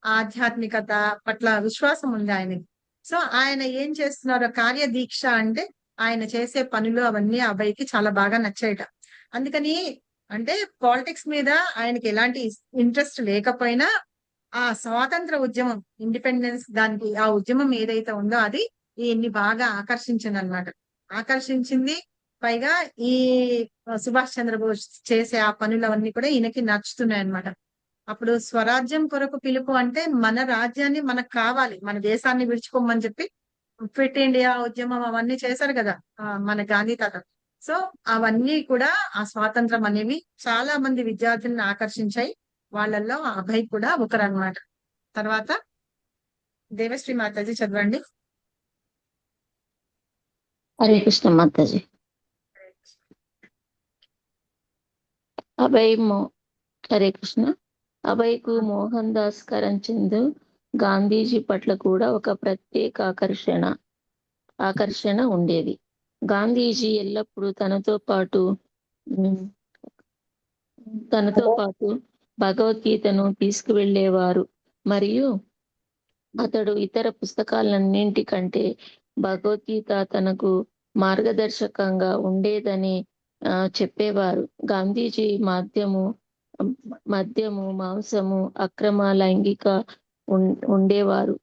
ఆధ్యాత్మికత పట్ల విశ్వాసం ఉంది ఆయనకి. సో ఆయన ఏం చేస్తున్నారో కార్యదీక్ష అంటే ఆయన చేసే పనులు అవన్నీ అబ్బాయికి చాలా బాగా నచ్చాయట. అందుకని అంటే పాలిటిక్స్ మీద ఆయనకి ఎలాంటి ఇంట్రెస్ట్ లేకపోయినా ఆ స్వాతంత్ర ఉద్యమం, ఇండిపెండెన్స్, దానికి ఆ ఉద్యమం ఏదైతే ఉందో అది ఈయన్ని బాగా ఆకర్షించింది అనమాట. ఆకర్షించింది. పైగా ఈ సుభాష్ చంద్రబోస్ చేసే ఆ పనులు అవన్నీ కూడా ఈయనకి నచ్చుతున్నాయి అనమాట. అప్పుడు స్వరాజ్యం కొరకు పిలుపు అంటే మన రాజ్యాన్ని మనకు కావాలి, మన దేశాన్ని విడిచుకోమని చెప్పి క్విట్ ఇండియా ఉద్యమం అవన్నీ చేశారు కదా మన గాంధీ తాత. సో అవన్నీ కూడా ఆ స్వాతంత్రం అనేవి చాలా మంది విద్యార్థులను ఆకర్షించాయి. వాళ్ళల్లో అభయ్ కూడా ఒకరన్నమాట. తర్వాత దేవశ్రీ మాతాజీ చదవండి. హరే కృష్ణ మాతాజీ. హరే కృష్ణ. అభయ్కు మోహన్ దాస్ కరంచంద్ గాంధీజీ పట్ల కూడా ఒక ప్రత్యేక ఆకర్షణ ఉండేది. గాంధీజీ ఎల్లప్పుడూ తనతో పాటు భగవద్గీతను తీసుకువెళ్ళేవారు మరియు అతడు ఇతర పుస్తకాలన్నింటికంటే భగవద్గీత తనకు మార్గదర్శకంగా ఉండేదని చెప్పేవారు. గాంధీజీ మద్యము, మాంసము, అక్రమ లైంగిక ఉండేవారు.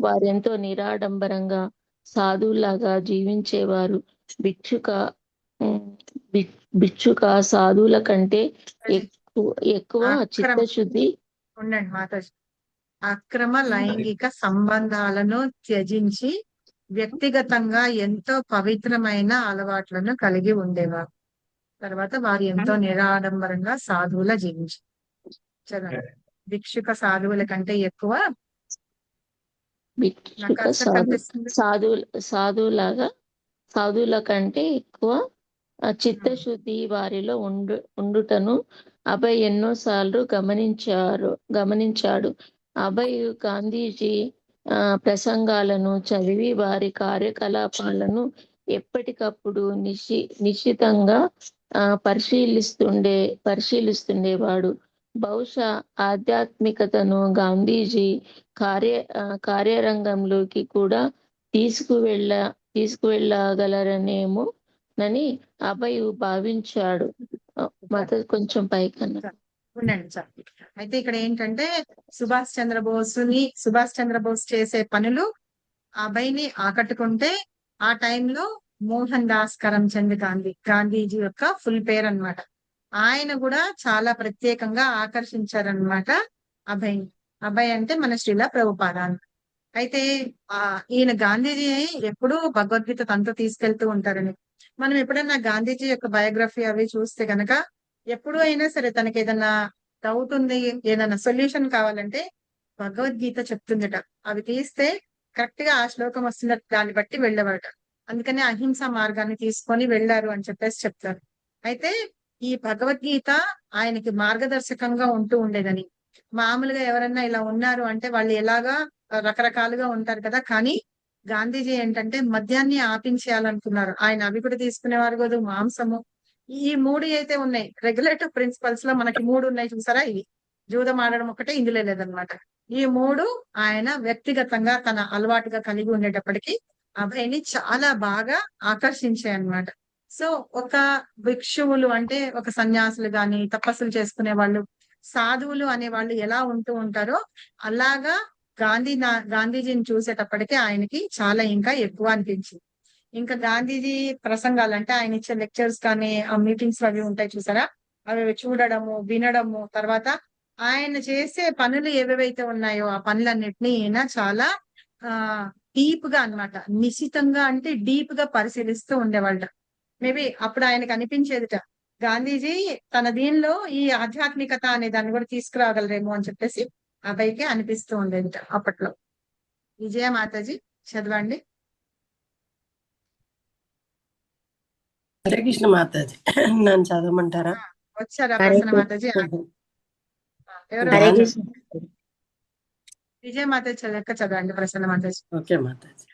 వారెంతో నిరాడంబరంగా సాధువులాగా జీవించేవారు. భిక్షుక సాధువుల కంటే ఎక్కువ చిత్తశుద్ధి. ఉండండి మాతాజీ. అక్రమ లైంగిక సంబంధాలను త్యజించి వ్యక్తిగతంగా ఎంతో పవిత్రమైన అలవాట్లను కలిగి ఉండేవారు. తర్వాత వారు ఎంతో నిరాడంబరంగా సాధువుల జీవించి భిక్షుక సాధువుల కంటే ఎక్కువ సాధువుల కంటే ఎక్కువ చిత్తశుద్ధి వారిలో ఉండుటను అభయ్ ఎన్నోసార్లు గమనించాడు. అభయ్ గాంధీజీ ప్రసంగాలను చదివి వారి కార్యకలాపాలను ఎప్పటికప్పుడు నిశ్చితంగా పరిశీలిస్తుండేవాడు. బహుశా ఆధ్యాత్మికతను గాంధీజీ కార్యరంగంలోకి కూడా తీసుకువెళ్ళగలరనేమోనని అభయ్ భావించాడు. కొంచెం పైకన్నా ఉండండి సార్. అయితే ఇక్కడ ఏంటంటే సుభాష్ చంద్రబోస్ చేసే పనులు అభయ్ని ఆకట్టుకుంటే ఆ టైంలో మోహన్ దాస్ కరంచంద్ గాంధీజీ యొక్క ఫుల్ పేరు అన్నమాట. ఆయన కూడా చాలా ప్రత్యేకంగా ఆకర్షించారనమాట అభయ్ అంటే మన శ్రీల ప్రభుపాద. అయితే ఈయన గాంధీజీ ఎప్పుడూ భగవద్గీత తనతో తీసుకెళ్తూ ఉంటారని. మనం ఎప్పుడైనా గాంధీజీ యొక్క బయోగ్రఫీ అవి చూస్తే గనక ఎప్పుడు అయినా సరే తనకి ఏదన్నా డౌట్ ఉంది, ఏదైనా సొల్యూషన్ కావాలంటే భగవద్గీత చెప్తుందట. అవి తీస్తే కరెక్ట్ గా ఆ శ్లోకం వస్తుందట, దాన్ని బట్టి వెళ్ళేవారట. అందుకని అహింసా మార్గాన్ని తీసుకొని వెళ్ళారు అని చెప్పేసి చెప్తారు. అయితే ఈ భగవద్గీత ఆయనకి మార్గదర్శకంగా ఉంటూ ఉండేదని. మామూలుగా ఎవరన్నా ఇలా ఉన్నారు అంటే వాళ్ళు ఎలాగా రకరకాలుగా ఉంటారు కదా, కానీ గాంధీజీ ఏంటంటే మద్యాన్ని ఆపించేయాలనుకున్నారు. ఆయన అవి కూడా తీసుకునేవారు కాదు, మాంసము. ఈ మూడు అయితే ఉన్నాయి రెగ్యులేటివ్ ప్రిన్సిపల్స్ లో, మనకి మూడు ఉన్నాయి చూసారా, ఇవి జూదం ఆడడం ఒకటే ఇందులో లేదనమాట. ఈ మూడు ఆయన వ్యక్తిగతంగా తన అలవాటుగా కలిగి ఉండేటప్పటికీ అభయ్ని చాలా బాగా ఆకర్షించాయి అన్నమాట. సో ఒక భిక్షువులు అంటే ఒక సన్యాసులు గాని, తపస్సులు చేసుకునే వాళ్ళు, సాధువులు అనే వాళ్ళు ఎలా ఉంటూ ఉంటారో అలాగా గాంధీజీని చూసేటప్పటికి ఆయనకి చాలా ఇంకా ఎక్కువ అనిపించింది. ఇంకా గాంధీజీ ప్రసంగాలు అంటే ఆయన ఇచ్చే లెక్చర్స్ కానీ ఆ మీటింగ్స్ అవి ఉంటాయి చూసారా, అవి చూడడము, వినడము, తర్వాత ఆయన చేసే పనులు ఏవేవైతే ఉన్నాయో ఆ పనులన్నిటినీ ఈయన చాలా డీప్ గా అన్నమాట, నిశితంగా అంటే డీప్ గా పరిశీలిస్తూ ఉండేవాళ్ళ. మేబీ అప్పుడు ఆయనకు అనిపించేదిట గాంధీజీ తన దీనిలో ఈ ఆధ్యాత్మికత అనే దాన్ని కూడా తీసుకురాగలరేమో అని చెప్పేసి అబ్బాయికి అనిపిస్తూ ఉండేదిట అప్పట్లో. విజయ మాతాజీ చదవండి. హరే కృష్ణ మాతాజీ, నన్ను చదవమంటారా? వచ్చారా ప్రసన్న మాతాజీ? ఎవరు? హరే కృష్ణ. విజయ మాతాజీ చదవండి ప్రసన్న మాతాజీ. ఓకే మాతాజీ.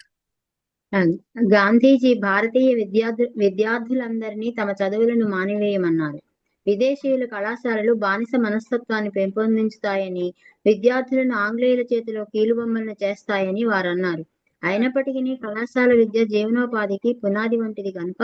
గాంధీజీ భారతీయ విద్యార్థులందరినీ తమ చదువులను మానివేయమన్నారు. విదేశీయుల కళాశాలలు బానిస మనస్తత్వాన్ని పెంపొందించుతాయని, విద్యార్థులను ఆంగ్లేయుల చేతిలో కీలుబొమ్మలను చేస్తాయని వారు అన్నారు. అయినప్పటికీ కళాశాల విద్య జీవనోపాధికి పునాది వంటిది కనుక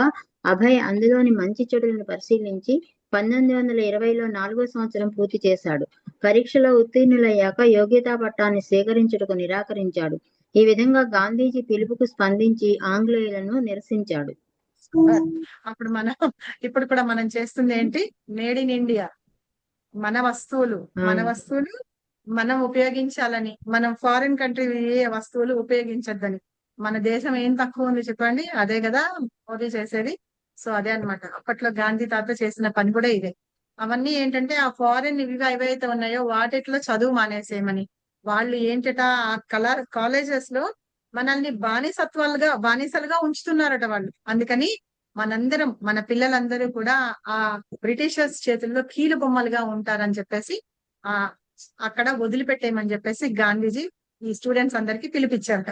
అభయ్ అందులోని మంచి చెడులను పరిశీలించి 1920లో 4వ సంవత్సరం పూర్తి చేశాడు. పరీక్షలో ఉత్తీర్ణులయ్యాక యోగ్యతా పట్టాన్ని స్వీకరించుటకు నిరాకరించాడు. ఈ విధంగా గాంధీజీ పిలుపుకు స్పందించి ఆంగ్లేయులను నిరసించాడు. అప్పుడు ఇప్పుడు కూడా మనం చేస్తుంది ఏంటి? మేడ్ ఇన్ ఇండియా, మన వస్తువులు మనం ఉపయోగించాలని, మనం ఫారిన్ కంట్రీ ఏ వస్తువులు ఉపయోగించొద్దని. మన దేశం ఏం తక్కువ ఉంది చెప్పండి? అదే కదా మోదీ చేసేది. సో అదే అన్నమాట అప్పట్లో గాంధీ తాత చేసిన పని కూడా ఇదే. అవన్నీ ఏంటంటే ఆ ఫారిన్ ఇవి ఏవైతే ఉన్నాయో వాటిట్లో చదువు మానేసేయమని, వాళ్ళు ఏంటట ఆ కాలేజెస్ లో మనల్ని బానిసలుగా ఉంచుతున్నారట వాళ్ళు. అందుకని మనందరం, మన పిల్లలందరూ కూడా ఆ బ్రిటిషర్స్ చేతుల్లో కీలు బొమ్మలుగా ఉంటారని చెప్పేసి అక్కడ వదిలిపెట్టేయమని చెప్పేసి గాంధీజీ ఈ స్టూడెంట్స్ అందరికి పిలిపించారట.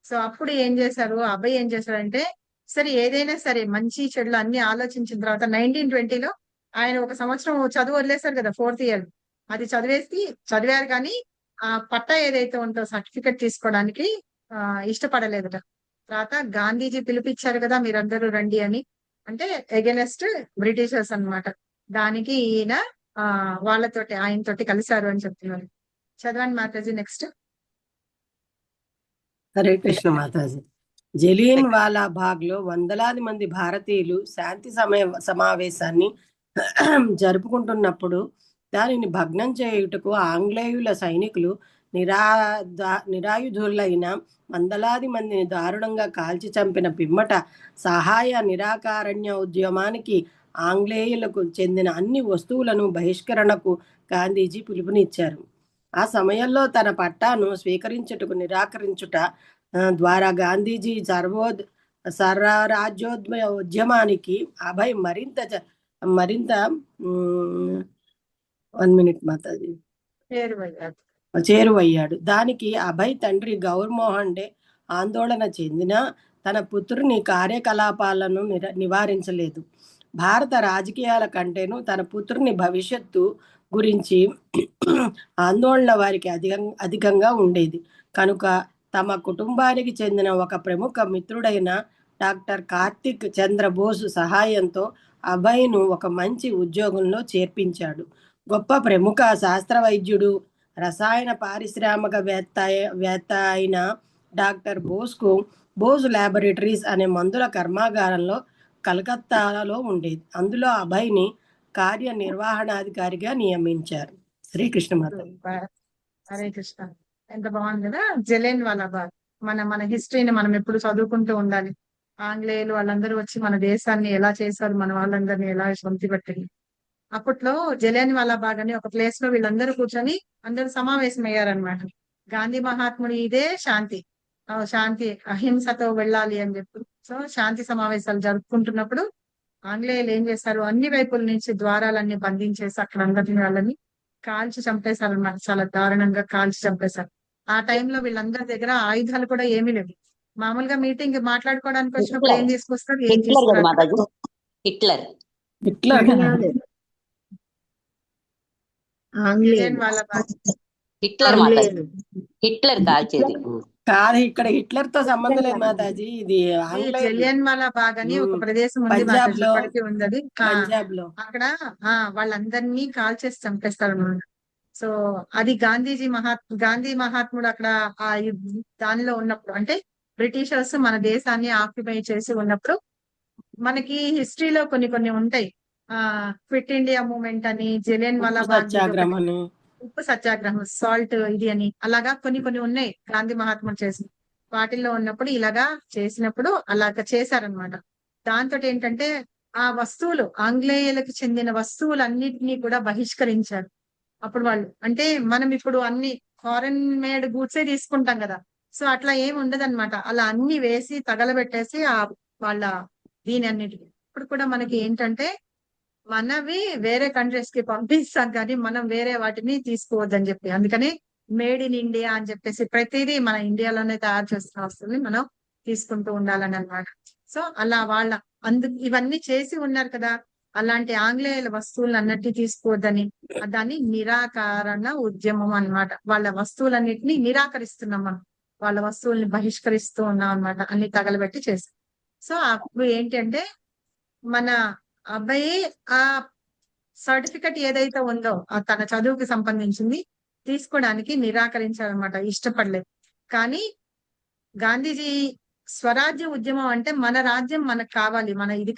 సో అప్పుడు ఏం చేశారు, అబ్బాయి ఏం చేశారంటే, సరే ఏదైనా సరే మంచి చెడులు అన్ని ఆలోచించిన తర్వాత 1920లో ఆయన ఒక సంవత్సరం చదువు వదిలేశారు కదా, 4th ఇయర్. అది చదివారు కానీ ఆ పట్టా ఏదైతే ఉందో సర్టిఫికెట్ తీసుకోవడానికి ఇష్టపడలేదట. తర్వాత గాంధీజీ పిలిపించారు కదా మీరందరూ రండి అని, అంటే ఎగెనెస్ట్ బ్రిటిషర్స్ అన్నమాట. దానికి ఈయన ఆయనతోటి కలిశారు అని చెప్తున్నారు. చదవండి మాతాజీ నెక్స్ట్. హరే కృష్ణ మాతాజీ. జలియన్ వాలా బాగ్ లో వందలాది మంది భారతీయులు శాంతి సమావేశాన్ని జరుపుకుంటున్నప్పుడు దానిని భగ్నం చేయుటకు ఆంగ్లేయుల సైనికులు నిరాయుధులైన వందలాది మందిని దారుణంగా కాల్చి చంపిన పిమ్మట సహాయ నిరాకరణ్య ఉద్యమానికి ఆంగ్లేయులకు చెందిన అన్ని వస్తువులను బహిష్కరణకు గాంధీజీ పిలుపునిచ్చారు. ఆ సమయంలో తన పట్టాను స్వీకరించుటకు నిరాకరించుట ద్వారా గాంధీజీ ఉద్యమానికి అభయ్ మరింత 1 మినిట్ మాతాజీ చేరువయ్యాడు. దానికి అభయ్ తండ్రి గౌర్ మోహన్ డే ఆందోళన చెందిన తన పుత్రుని కార్యకలాపాలను నివారించలేదు. భారత రాజకీయాల కంటేను తన పుత్రుని భవిష్యత్తు గురించి ఆందోళన వారికి అధికంగా ఉండేది కనుక తమ కుటుంబానికి చెందిన ఒక ప్రముఖ మిత్రుడైన డాక్టర్ కార్తిక్ చంద్ర బోస్ సహాయంతో అభయ్ను ఒక మంచి ఉద్యోగంలో చేర్పించాడు. గొప్ప ప్రముఖ శాస్త్రవైద్యుడు, రసాయన పారిశ్రామికవేత్త అయిన డాక్టర్ బోస్ ల్యాబొరేటరీస్ అనే మందుల కర్మాగారంలో కలకత్తాలో ఉండేది. అందులో అభయ్ని కార్యనిర్వహణాధికారిగా నియమించారు. శ్రీకృష్ణ మాత. హరే కృష్ణ. ఎంత బాగుంది కదా జలియన్ వాలా బాగ్. మన హిస్టరీని మనం ఎప్పుడు చదువుకుంటూ ఉండాలి. ఆంగ్లేయులు వాళ్ళందరూ వచ్చి మన దేశాన్ని ఎలా చేశారు, మన వాళ్ళందరినీ ఎలా సొంతి పెట్టింది. అప్పట్లో జలియన్ వాలా బాగ్ అని ఒక ప్లేస్ లో వీళ్ళందరూ కూర్చొని అందరూ సమావేశం అయ్యారనమాట. గాంధీ మహాత్ముడి ఇదే శాంతి అహింసతో వెళ్ళాలి అని చెప్పి. సో శాంతి సమావేశాలు జరుపుకుంటున్నప్పుడు ఆంగ్లేయులు ఏం చేశారు, అన్ని వైపుల నుంచి ద్వారాలన్నీ బంధించేసి అక్కడ అందరిని వాళ్ళని కాల్చి చంపేశారు అన్నమాట. చాలా దారుణంగా కాల్చి చంపేశారు. ఆ టైంలో వీళ్ళందరి దగ్గర ఆయుధాలు కూడా ఏమీ లేవు. మామూలుగా మీటింగ్ మాట్లాడుకోవడానికి వచ్చినప్పుడు ఏం తీసుకొస్తారు, ఏం తీసుకున్నారు? హిట్లర్ కాల్చేది. కాదు, ఇక్కడ హిట్లర్ తో సంబంధం లేదు మాతాజీ. ఇది ఈ ఆంగ్లేయులు. జలియన్ వాలా బాగ్ అని ఒక ఉమ్, ప్రదేశం ఉంది పంజాబ్ మాతాజీ, లో ఇప్పటికీ ఉంది అది. పంజాబ్ లో అక్కడ వాళ్ళందరినీ కాల్చేసి చంపేస్తారు అన్నమాట. సో అది గాంధీ మహాత్ముడు అక్కడ ఆ దానిలో ఉన్నప్పుడు, అంటే బ్రిటిషర్స్ మన దేశాన్ని ఆక్యుపై చేసి ఉన్నప్పుడు, మనకి హిస్టరీలో కొన్ని ఉంటాయి. క్విట్ ఇండియా మూవ్మెంట్ అని, జలియన్ వాలా ఉప్పు బాగ్ ఇది ఒకటి, సత్యాగ్రహం అని. ఉప్పు సత్యాగ్రహం, సాల్ట్ ఇది అని, అలాగా కొన్ని ఉన్నాయి గాంధీ మహాత్ముడు చేసి. వాటిల్లో ఉన్నప్పుడు ఇలాగా చేసినప్పుడు అలాగ చేశారనమాట. దాంతో ఏంటంటే ఆ వస్తువులు, ఆంగ్లేయులకు చెందిన వస్తువులన్నిటినీ కూడా బహిష్కరించారు. అప్పుడు వాళ్ళు, అంటే మనం ఇప్పుడు అన్ని ఫారెన్ మేడ్ గూడ్సే తీసుకుంటాం కదా, సో అట్లా ఏమి ఉండదన్నమాట. అలా అన్ని వేసి తగలబెట్టేసి వాళ్ళ దీని అన్నిటికీ. ఇప్పుడు కూడా మనకి ఏంటంటే మనవి వేరే కంట్రీస్ కి పంపిస్తాం, కానీ మనం వేరే వాటిని తీసుకోవద్దని చెప్పి, అందుకని మేడ్ ఇన్ ఇండియా అని చెప్పేసి ప్రతిదీ మన ఇండియాలోనే తయారు చేస్తున్న వస్తువుల్ని మనం తీసుకుంటూ ఉండాలని అన్నమాట. సో అలా ఇవన్నీ చేసి ఉన్నారు కదా, అలాంటి ఆంగ్లేయుల వస్తువులను అన్నిటినీ తీసుకోవద్దని, దాన్ని నిరాకరణ ఉద్యమం అన్నమాట. వాళ్ళ వస్తువులన్నిటిని నిరాకరిస్తున్నాం మనం, వాళ్ళ వస్తువుల్ని బహిష్కరిస్తూ ఉన్నాం అన్నమాట, అన్ని తగలబెట్టి చేస్తాం. సో అప్పుడు ఏంటంటే మన అబ్బాయి ఆ సర్టిఫికెట్ ఏదైతే ఉందో తన చదువుకి సంబంధించింది తీసుకోవడానికి నిరాకరించారనమాట, ఇష్టపడలేదు. కానీ గాంధీజీ స్వరాజ్య ఉద్యమం అంటే మన రాజ్యం మనకు కావాలి, మన ఇది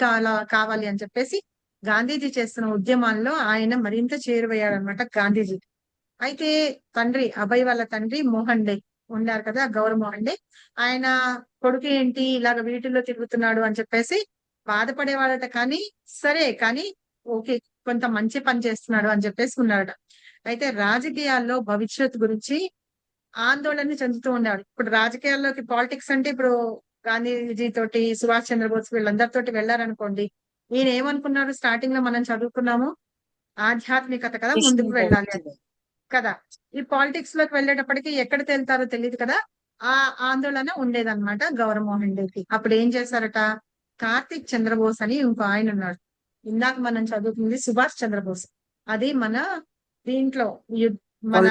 కావాలి అని చెప్పేసి గాంధీజీ చేస్తున్న ఉద్యమాల్లో ఆయన మరింత చేరువయ్యాడనమాట గాంధీజీ. అయితే అభయ్ వాళ్ళ తండ్రి మోహన్ డే ఉన్నారు కదా, గౌరవ్ మోహన్ డే, ఆయన కొడుకు ఏంటి ఇలాగ వీటిల్లో తిరుగుతున్నాడు అని చెప్పేసి బాధపడేవాడట. కానీ ఓకే, కొంత మంచి పని చేస్తున్నాడు అని చెప్పేసి ఉన్నాడట. అయితే రాజకీయాల్లో భవిష్యత్తు గురించి ఆందోళన చెందుతూ ఉండేవాడు. ఇప్పుడు రాజకీయాల్లోకి, పాలిటిక్స్ అంటే ఇప్పుడు గాంధీజీ తోటి, సుభాష్ చంద్రబోస్ వీళ్ళందరితోటి వెళ్ళారనుకోండి, ఈయన ఏమనుకున్నాడు, స్టార్టింగ్ లో మనం చదువుకున్నాము ఆధ్యాత్మికత కదా ముందుకు వెళ్ళాలి అని కదా. ఈ పాలిటిక్స్ లోకి వెళ్ళేటప్పటికి ఎక్కడ తేలుతారో తెలియదు కదా, ఆ ఆందోళన ఉండేదన్నమాట గౌరవ్ మోహన్ రెడ్డికి. అప్పుడు ఏం చేశారట, కార్తిక్ చంద్రబోస్ అని ఇంకో ఆయన ఉన్నాడు, ఇందాక మనం చదువుకుంది సుభాష్ చంద్రబోస్, అది మన దీంట్లో మన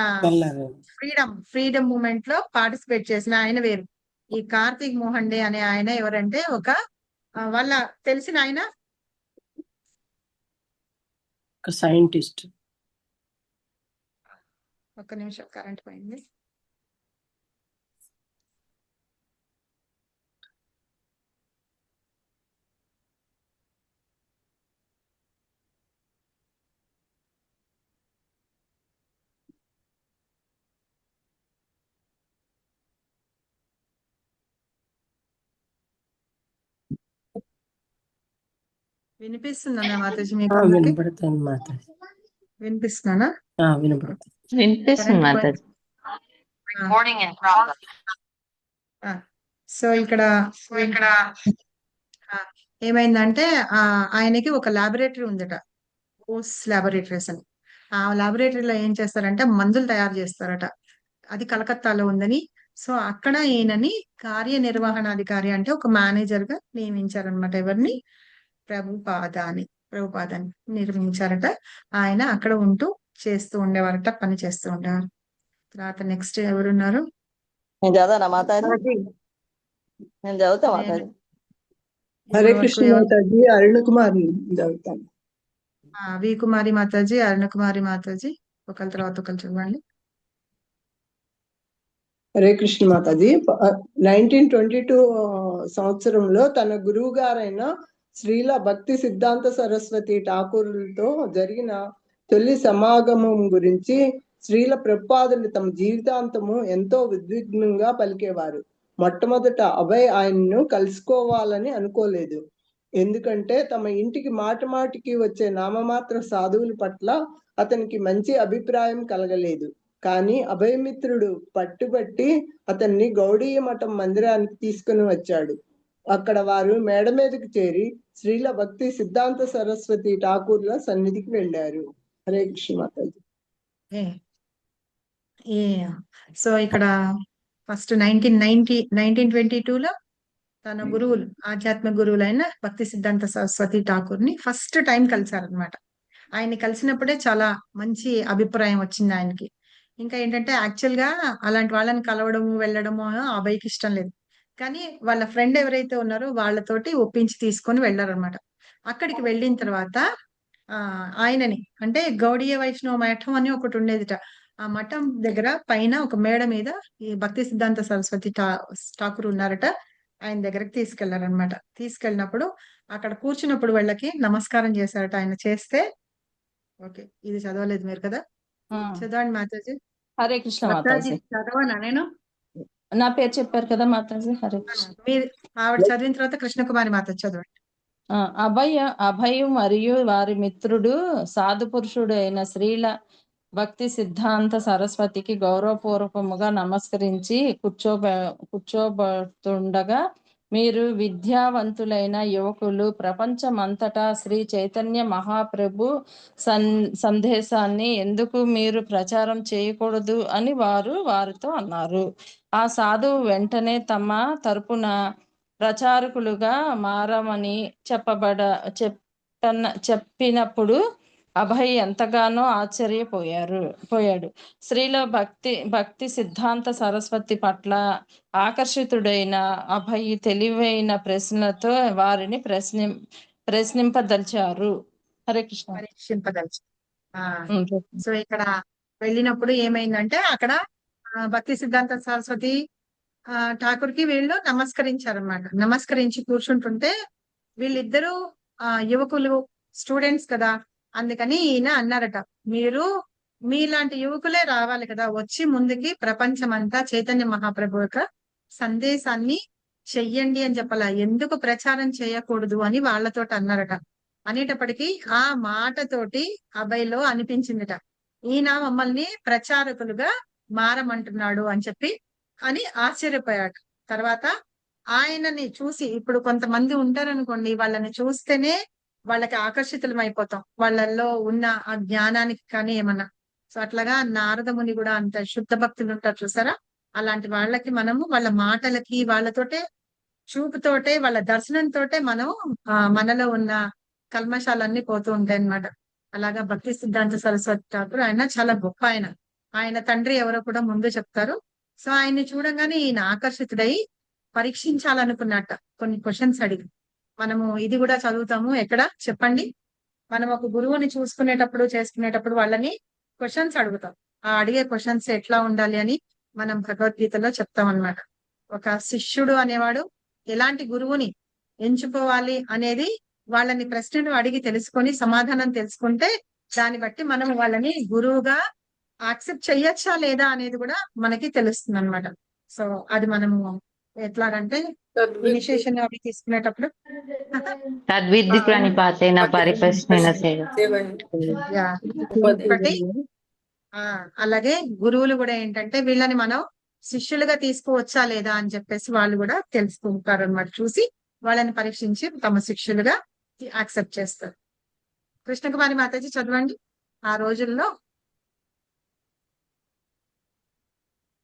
ఫ్రీడమ్ మూవ్మెంట్ లో పార్టిసిపేట్ చేసిన ఆయన వేరు. ఈ కార్తిక్ మోహన్ డే అనే ఆయన ఎవరంటే వాళ్ళ తెలిసిన ఆయన సైంటిస్ట్. ఒక్క నిమిషం, కరెంట్ పోయింది. వినిపిస్తుందా మాతాజీ మీకు? వినపడుతుంది మాతాజీ. వినిపిస్తున్నానా? వినపడుతుంది. వినిపిస్తుంది మాతాజీ. సో ఇక్కడ ఏమైందంటే ఆయనకి ఒక ల్యాబొరేటరీ ఉందట, బోస్ ల్యాబొరేటరీస్ అని. ఆ ల్యాబొరేటరీలో ఏం చేస్తారంటే మందులు తయారు చేస్తారట, అది కలకత్తాలో ఉందని. సో అక్కడ ఈయనని కార్యనిర్వహణాధికారి అంటే ఒక మేనేజర్ గా నియమించారనమాట. ఎవరిని? ప్రభుపాదాన్ని నిర్మించారట. ఆయన అక్కడ ఉంటూ చేస్తూ ఉండేవారట, పని చేస్తూ ఉండేవారు. తర్వాత నెక్స్ట్ ఎవరున్నారు? నేను చదవనా మాతాజీ? నేను చదువుతా మాతాజీ. హరే కృష్ణ మాతాజీ, అరుణ కుమారి చదువుతాను. వి కుమారి మాతాజీ, అరుణ కుమారి మాతాజీ, ఒకరి తర్వాత ఒకరు చదవండి. హరే కృష్ణ మాతాజీ. 1922 సంవత్సరంలో తన గురువు గారైన శ్రీల భక్తి సిద్ధాంత సరస్వతి ఠాకూర్లతో జరిగిన తొలి సమాగమం గురించి శ్రీల ప్రభుపాదులు తమ జీవితాంతము ఎంతో ఉద్విగ్నంగా పలికేవారు. మొట్టమొదట అభయ్ ఆయన్ను కలుసుకోవాలని అనుకోలేదు, ఎందుకంటే తమ ఇంటికి మాటికి వచ్చే నామమాత్ర సాధువుల పట్ల అతనికి మంచి అభిప్రాయం కలగలేదు. కానీ అభయమిత్రుడు పట్టుబట్టి అతన్ని గౌడీయ మఠం మందిరానికి తీసుకుని వచ్చాడు. అక్కడ వారు మేడ మీదకి చేరి శ్రీల భక్తి సిద్ధాంత సరస్వతి ఠాకూర్ల సన్నిధికి వెళ్ళారు. హరే కృష్ణ మాతాజీ. సో ఇక్కడ ఫస్ట్ 1922లో తన గురువులు, ఆధ్యాత్మిక గురువులైన భక్తి సిద్ధాంత సరస్వతి ఠాకూర్ని ఫస్ట్ టైం కలిశారనమాట. ఆయన్ని కలిసినప్పుడే చాలా మంచి అభిప్రాయం వచ్చింది ఆయనకి. ఇంకా ఏంటంటే యాక్చువల్ గా అలాంటి వాళ్ళని కలవడము వెళ్ళడము అబ్బాయికి ఇష్టం లేదు. కానీ వాళ్ళ ఫ్రెండ్ ఎవరైతే ఉన్నారో వాళ్ళతోటి ఒప్పించి తీసుకొని వెళ్ళారనమాట. అక్కడికి వెళ్ళిన తర్వాత ఆయనని అంటే గౌడీయ వైష్ణవ మఠం అని ఒకటి ఉండేదిట. ఆ మఠం దగ్గర పైన ఒక మేడ మీద ఈ భక్తి సిద్ధాంత సరస్వతి ఠాకూర్ ఉన్నారట. ఆయన దగ్గరకు తీసుకెళ్లారనమాట. తీసుకెళ్ళినప్పుడు అక్కడ కూర్చున్నప్పుడు వాళ్ళకి నమస్కారం చేశారట. ఆయన చేస్తే ఓకే, ఇది చదవలేదు మీరు కదా, చదవండి మాతాజీ. హరే కృష్ణ మాతాజీ మాతాజీ. చదవనా నేను? నా పేరు చెప్పారు కదా మాతాజీ. హరే కృష్ణ. మీరు ఆవిడ చదివిన తర్వాత కృష్ణకుమారి మాతాజీ చదవండి. అభయ మరియు వారి మిత్రుడు సాధు పురుషుడు అయిన శ్రీల భక్తి సిద్ధాంత సరస్వతికి గౌరవపూర్వకముగా నమస్కరించి కూర్చోబడుతుండగా, మీరు విద్యావంతులైన యువకులు ప్రపంచమంతటా శ్రీ చైతన్య మహాప్రభు సందేశాన్ని ఎందుకు మీరు ప్రచారం చేయకూడదు అని వారు వారితో అన్నారు. ఆ సాధువు వెంటనే తమ తరపున ప్రచారకులుగా మారమని చెప్పినప్పుడు అభయ్ ఎంతగానో పోయాడు. స్త్రీల భక్తి సిద్ధాంత సరస్వతి పట్ల ఆకర్షితుడైన అభయ్ తెలివైన ప్రశ్నలతో వారిని ప్రశ్నింపదలిచారు. హరే కృష్ణ. పరీక్షింపదలిచారు. సో ఇక్కడ వెళ్ళినప్పుడు ఏమైందంటే అక్కడ భక్తి సిద్ధాంత సరస్వతి ఠాకూర్ కి వీళ్ళు నమస్కరించారనమాట. నమస్కరించి కూర్చుంటుంటే వీళ్ళిద్దరూ యువకులు స్టూడెంట్స్ కదా, అందుకని ఈయన అన్నారట, మీరు మీలాంటి యువకులే రావాలి కదా, వచ్చి ముందుకి ప్రపంచమంతా చైతన్య మహాప్రభు యొక్క సందేశాన్ని చెయ్యండి అని చెప్పాల, ఎందుకు ప్రచారం చేయకూడదు అని వాళ్ళతో అన్నారట. అనేటప్పటికీ ఆ మాటతోటి అబ్బాయిలో అనిపించిందిట, ఈయన మమ్మల్ని ప్రచారకులుగా మారమంటున్నాడు అని చెప్పి అని ఆశ్చర్యపోయాడు. తర్వాత ఆయనని చూసి, ఇప్పుడు కొంతమంది ఉంటారనుకోండి, వాళ్ళని చూస్తేనే వాళ్ళకి ఆకర్షితులం అయిపోతాం, వాళ్ళల్లో ఉన్న ఆ జ్ఞానానికి కానీ ఏమన్నా. సో అట్లాగా నారద ముని కూడా అంత శుద్ధ భక్తులు ఉంటారు చూసారా, అలాంటి వాళ్ళకి మనము వాళ్ళ మాటలకి వాళ్ళతోటే చూపుతోటే వాళ్ళ దర్శనంతోటే మనం మనలో ఉన్న కల్మషాలన్నీ పోతూ ఉంటాయి అన్నమాట. అలాగా భక్తి సిద్ధాంత సరస్వతి ఠాకూర్ ఆయన చాలా గొప్ప ఆయన తండ్రి ఎవరో కూడా ముందు చెప్తారు. సో ఆయన్ని చూడంగానే ఈయన ఆకర్షితుడై పరీక్షించాలనుకున్నట్ట కొన్ని క్వశ్చన్స్ అడిగి. మనము ఇది కూడా చదువుతాము ఎక్కడ చెప్పండి, మనం ఒక గురువుని చూసుకునేటప్పుడు చేసుకునేటప్పుడు వాళ్ళని క్వశ్చన్స్ అడుగుతాం. ఆ అడిగే క్వశ్చన్స్ ఎట్లా ఉండాలి అని మనం భగవద్గీతలో చెప్తాం అన్నమాట. ఒక శిష్యుడు అనేవాడు ఎలాంటి గురువుని ఎంచుకోవాలి అనేది వాళ్ళని ప్రశ్నలు అడిగి తెలుసుకొని సమాధానం తెలుసుకుంటే దాన్ని బట్టి మనం వాళ్ళని గురువుగా యాక్సెప్ట్ చెయ్యొచ్చా లేదా అనేది కూడా మనకి తెలుస్తుంది అనమాట. సో అది మనము ఎట్లాగంటే ఇనిషియేషన్ అవి తీసుకునేటప్పుడు తద్విద్ది ప్రణిపాతేన పరిప్రశ్నేన ఒకటి అలాగే గురువులు కూడా ఏంటంటే వీళ్ళని మనం శిష్యులుగా తీసుకోవచ్చా లేదా అని చెప్పేసి వాళ్ళు కూడా తెలుసుకుంటారు అనమాట. చూసి వాళ్ళని పరీక్షించి తమ శిష్యులుగా యాక్సెప్ట్ చేస్తారు. కృష్ణకుమారి మాతాజీ చదవండి. ఆ రోజుల్లో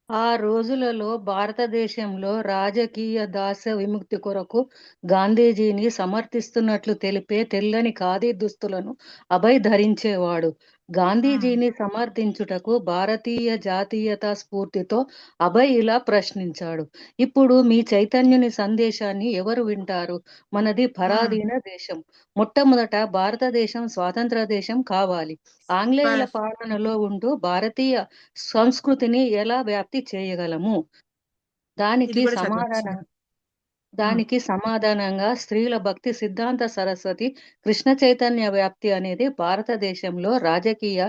ఆ రోజులలో భారతదేశంలో రాజకీయ దాస విముక్తి కొరకు గాంధీజీని సమర్థిస్తున్నట్లు తెలిపే తెల్లని ఖాదీ దుస్తులను అభయ్ ధరించేవాడు. గాంధీజీని సమర్థించుటకు భారతీయ జాతీయతా స్ఫూర్తితో అభయ్ ఇలా ప్రశ్నించాడు, ఇప్పుడు మీ చైతన్యుని సందేశాన్ని ఎవరు వింటారు? మనది పరాధీన దేశం. మొట్టమొదట భారతదేశం స్వాతంత్ర దేశం కావాలి. ఆంగ్లేయుల పాలనలో ఉంటూ భారతీయ సంస్కృతిని ఎలా వ్యాప్తి చేయగలము? దానికి సమాధానంగా స్త్రీల భక్తి సిద్ధాంత సరస్వతి కృష్ణ చైతన్య వ్యాప్తి అనేది భారతదేశంలో రాజకీయ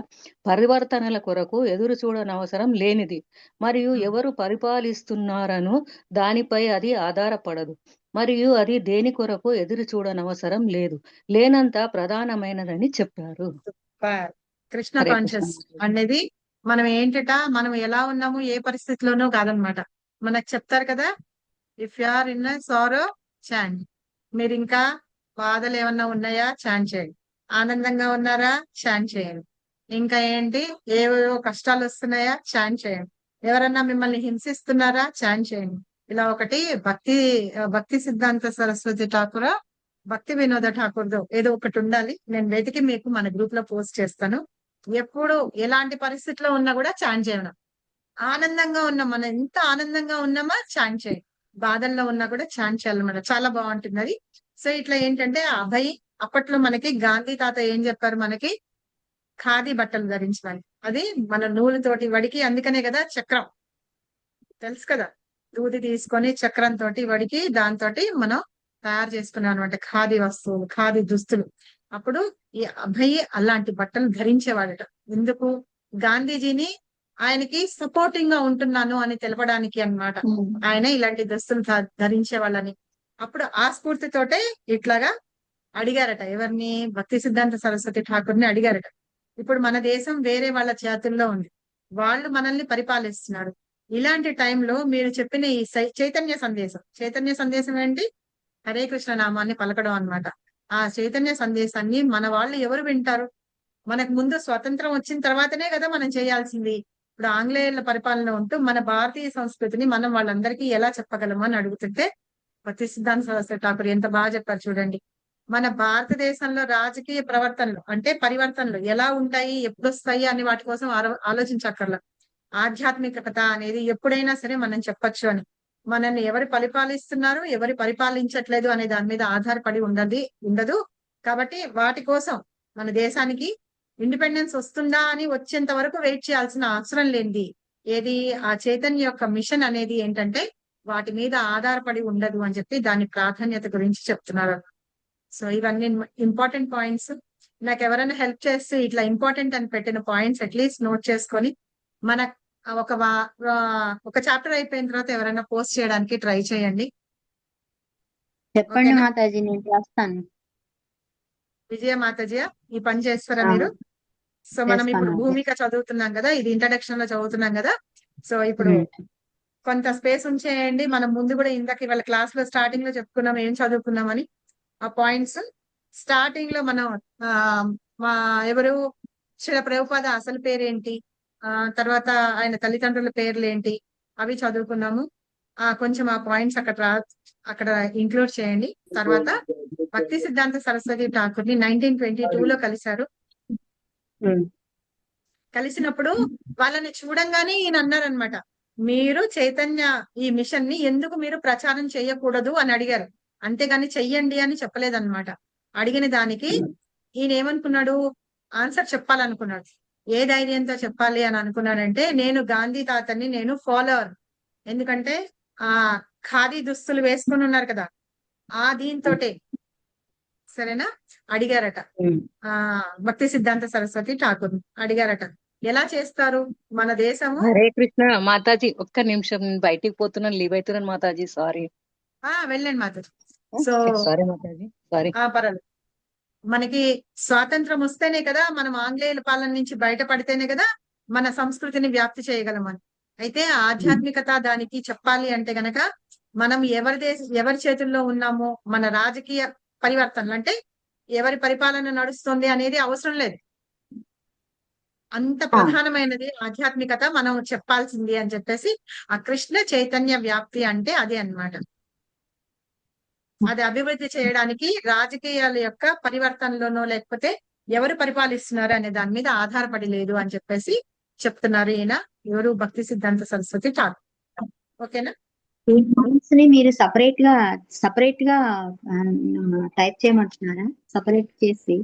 పరివర్తనల కొరకు ఎదురు చూడనవసరం లేనిది మరియు ఎవరు పరిపాలిస్తున్నారను దానిపై అది ఆధారపడదు మరియు అది దేని కొరకు ఎదురు చూడనవసరం లేదు, లేనంత ప్రధానమైనదని చెప్పారు. కృష్ణ కాన్షియస్ అనేది మనం ఏంటట, మనం ఎలా ఉన్నాము ఏ పరిస్థితిలోనూ కాదనమాట. మనకు చెప్తారు కదా, if you are in sorrow chant, మీరు ఇంకా బాధలు ఏమన్నా ఉన్నాయా చాంట్ చేయండి, ఆనందంగా ఉన్నారా చాంట్ చేయండి, ఇంకా ఏంటి ఏవేవో కష్టాలు వస్తున్నాయా చాంట్ చేయండి, ఎవరన్నా మిమ్మల్ని హింసిస్తున్నారా చాంట్ చేయండి. ఇలా ఒకటి భక్తి సిద్ధాంత సరస్వతి ఠాకూర్ భక్తి వినోద ఠాకూర్దో ఏదో ఒకటి ఉండాలి. నేను వెతికి మీకు మన గ్రూప్ లో పోస్ట్ చేస్తాను. ఎప్పుడు ఎలాంటి పరిస్థితిలో ఉన్నా కూడా చాంట్ చేయడం. ఆనందంగా ఉన్నాం, మనం ఎంత ఆనందంగా ఉన్నామా చాంట్ చేయండి, బాధల్లో ఉన్నా కూడా చాంట్ చేయాలన్నమాట. చాలా బాగుంటుంది అది. సో ఇట్లా ఏంటంటే అభయ్ అప్పట్లో మనకి గాంధీ తాత ఏం చెప్పారు, మనకి ఖాదీ బట్టలు ధరించడానికి. అది మన నూలుతోటి వడికి, అందుకనే కదా చక్రం, తెలుసు కదా, దూది తీసుకొని చక్రం తోటి వడికి దాంతో మనం తయారు చేసుకున్నాం అనమాట ఖాదీ వస్తువులు, ఖాదీ దుస్తులు. అప్పుడు ఈ అభయ్ అలాంటి బట్టలు ధరించేవాడట. ఎందుకు? గాంధీజీని ఆయనకి సపోర్టింగ్ గా ఉంటున్నాను అని తెలపడానికి అన్నమాట. ఆయన ఇలాంటి దుస్తులు ధరించే వాళ్ళని. అప్పుడు ఆ స్ఫూర్తితోటే ఇట్లాగా అడిగారట. ఎవరిని? భక్తి సిద్ధాంత సరస్వతి ఠాకూర్ని అడిగారట. ఇప్పుడు మన దేశం వేరే వాళ్ళ చేతుల్లో ఉంది, వాళ్ళు మనల్ని పరిపాలిస్తున్నారు. ఇలాంటి టైంలో మీరు చెప్పిన ఈ చైతన్య సందేశం, చైతన్య సందేశం ఏంటి? హరే కృష్ణ నామాన్ని పలకడం అన్నమాట. ఆ చైతన్య సందేశాన్ని మన వాళ్ళు ఎవరు వింటారు? మనకు ముందు స్వతంత్రం వచ్చిన తర్వాతనే కదా మనం చేయాల్సింది. ఇప్పుడు ఆంగ్లేయుల పరిపాలన ఉంటూ మన భారతీయ సంస్కృతిని మనం వాళ్ళందరికీ ఎలా చెప్పగలము అని అడుగుతుంటే భక్తి సిద్ధాంత సరస్వతి ఠాకూర్ ఎంత బాగా చెప్పారు చూడండి. మన భారతదేశంలో రాజకీయ ప్రవర్తనలు అంటే పరివర్తనలు ఎలా ఉంటాయి, ఎప్పుడు వస్తాయి అని వాటి కోసం ఆలోచించక్కర్లా. ఆధ్యాత్మికత అనేది ఎప్పుడైనా సరే మనం చెప్పొచ్చు అని. మనల్ని ఎవరు పరిపాలిస్తున్నారు, ఎవరు పరిపాలించట్లేదు అనే దాని మీద ఆధారపడి ఉండదు. కాబట్టి వాటి కోసం మన దేశానికి ఇండిపెండెన్స్ వస్తుందా అని వచ్చేంత వరకు వెయిట్ చేయాల్సిన అవసరం లేనిది ఏది? ఆ చైతన్య యొక్క మిషన్ అనేది ఏంటంటే వాటి మీద ఆధారపడి ఉండదు అని చెప్పి దాని ప్రాధాన్యత గురించి చెప్తున్నారు. సో ఇవన్నీ ఇంపార్టెంట్ పాయింట్స్. నాకు ఎవరైనా హెల్ప్ చేస్తే ఇట్లా ఇంపార్టెంట్ అని పెట్టిన పాయింట్స్ అట్లీస్ట్ నోట్ చేసుకొని మన ఒక చాప్టర్ అయిపోయిన తర్వాత ఎవరైనా పోస్ట్ చేయడానికి ట్రై చేయండి. చెప్పండి మాతాజీ, నేను చేస్తాను. విజయ మాతాజీ ఈ పని చేస్తారా మీరు? సో మనం ఇప్పుడు భూమిక చదువుతున్నాం కదా, ఇది ఇంట్రడక్షన్ లో చదువుతున్నాం కదా. సో ఇప్పుడు కొంత స్పేస్ ఉంచేయండి. మనం ముందు కూడా ఇందాక ఇవాళ క్లాస్ లో స్టార్టింగ్ లో చెప్పుకున్నాం ఏం చదువుకున్నామని. ఆ పాయింట్స్ స్టార్టింగ్ లో మనం మా ఎవరు శ్రీల ప్రభుపాద అసలు పేరేంటి, తర్వాత ఆయన తల్లిదండ్రుల పేర్లు ఏంటి అవి చదువుకున్నాము. కొంచెం ఆ పాయింట్స్ అక్కడ ఇంక్లూడ్ చేయండి. తర్వాత భక్తి సిద్ధాంత సరస్వతి ఠాకూర్ ని 1922 లో కలిశారు. కలిసినప్పుడు వాళ్ళని చూడంగానే ఈయన అన్నారనమాట, మీరు చైతన్య ఈ మిషన్ ని ఎందుకు మీరు ప్రచారం చేయకూడదు అని అడిగారు. అంతేగాని చెయ్యండి అని చెప్పలేదన్నమాట. అడిగిన దానికి ఈయన ఏమనుకున్నాడు? ఆన్సర్ చెప్పాలనుకున్నాడు. ఏ ధైర్యంతో చెప్పాలి అని అనుకున్నాడంటే, నేను గాంధీ తాతని నేను ఫాలోవర్, ఎందుకంటే ఆ ఖాదీ దుస్తులు వేసుకుని ఉన్నారు కదా, దీంతోటే సరేనా అడిగారట. భక్తి సిద్ధాంత సరస్వతి ఠాకూర్ అడిగారట, ఎలా చేస్తారు మన దేశము? హరే కృష్ణ మాతాజీ, ఒక్క నిమిషం, నేను బయటికి పోతున్నాను, లీవ్ అవుతున్నాను మాతాజీ, సారీ. వెళ్ళండి Mataji. So sorry Mataji, sorry. పర్వాలేదు. మనకి స్వాతంత్రం వస్తేనే కదా, మనం ఆంగ్లేయుల పాలన నుంచి బయటపడితేనే కదా మన సంస్కృతిని వ్యాప్తి చేయగలమని. అయితే ఆధ్యాత్మికత దానికి చెప్పాలి అంటే గనక మనం ఎవరి చేతుల్లో ఉన్నామో, మన రాజకీయ పరివర్తనలు అంటే ఎవరి పరిపాలన నడుస్తుంది అనేది అవసరం లేదు. అంత ప్రధానమైనది ఆధ్యాత్మికత, మనం చెప్పాల్సింది అని చెప్పేసి ఆ కృష్ణ చైతన్య వ్యాప్తి అంటే అదే అన్నమాట. అది అభివృద్ధి చేయడానికి రాజకీయాల యొక్క పరివర్తనలోనో లేకపోతే ఎవరు పరిపాలిస్తున్నారు అనే దాని మీద ఆధారపడి లేదు అని చెప్పేసి చెప్తున్నారు ఈయన. ఎవరు? భక్తి సిద్ధాంత సరస్వతి ఠాకూర్. ఓకేనా? ఈ పాయింట్స్ ని మీరు సపరేట్ గా టైప్ చేయమంటున్నారా? సపరేట్ చేసి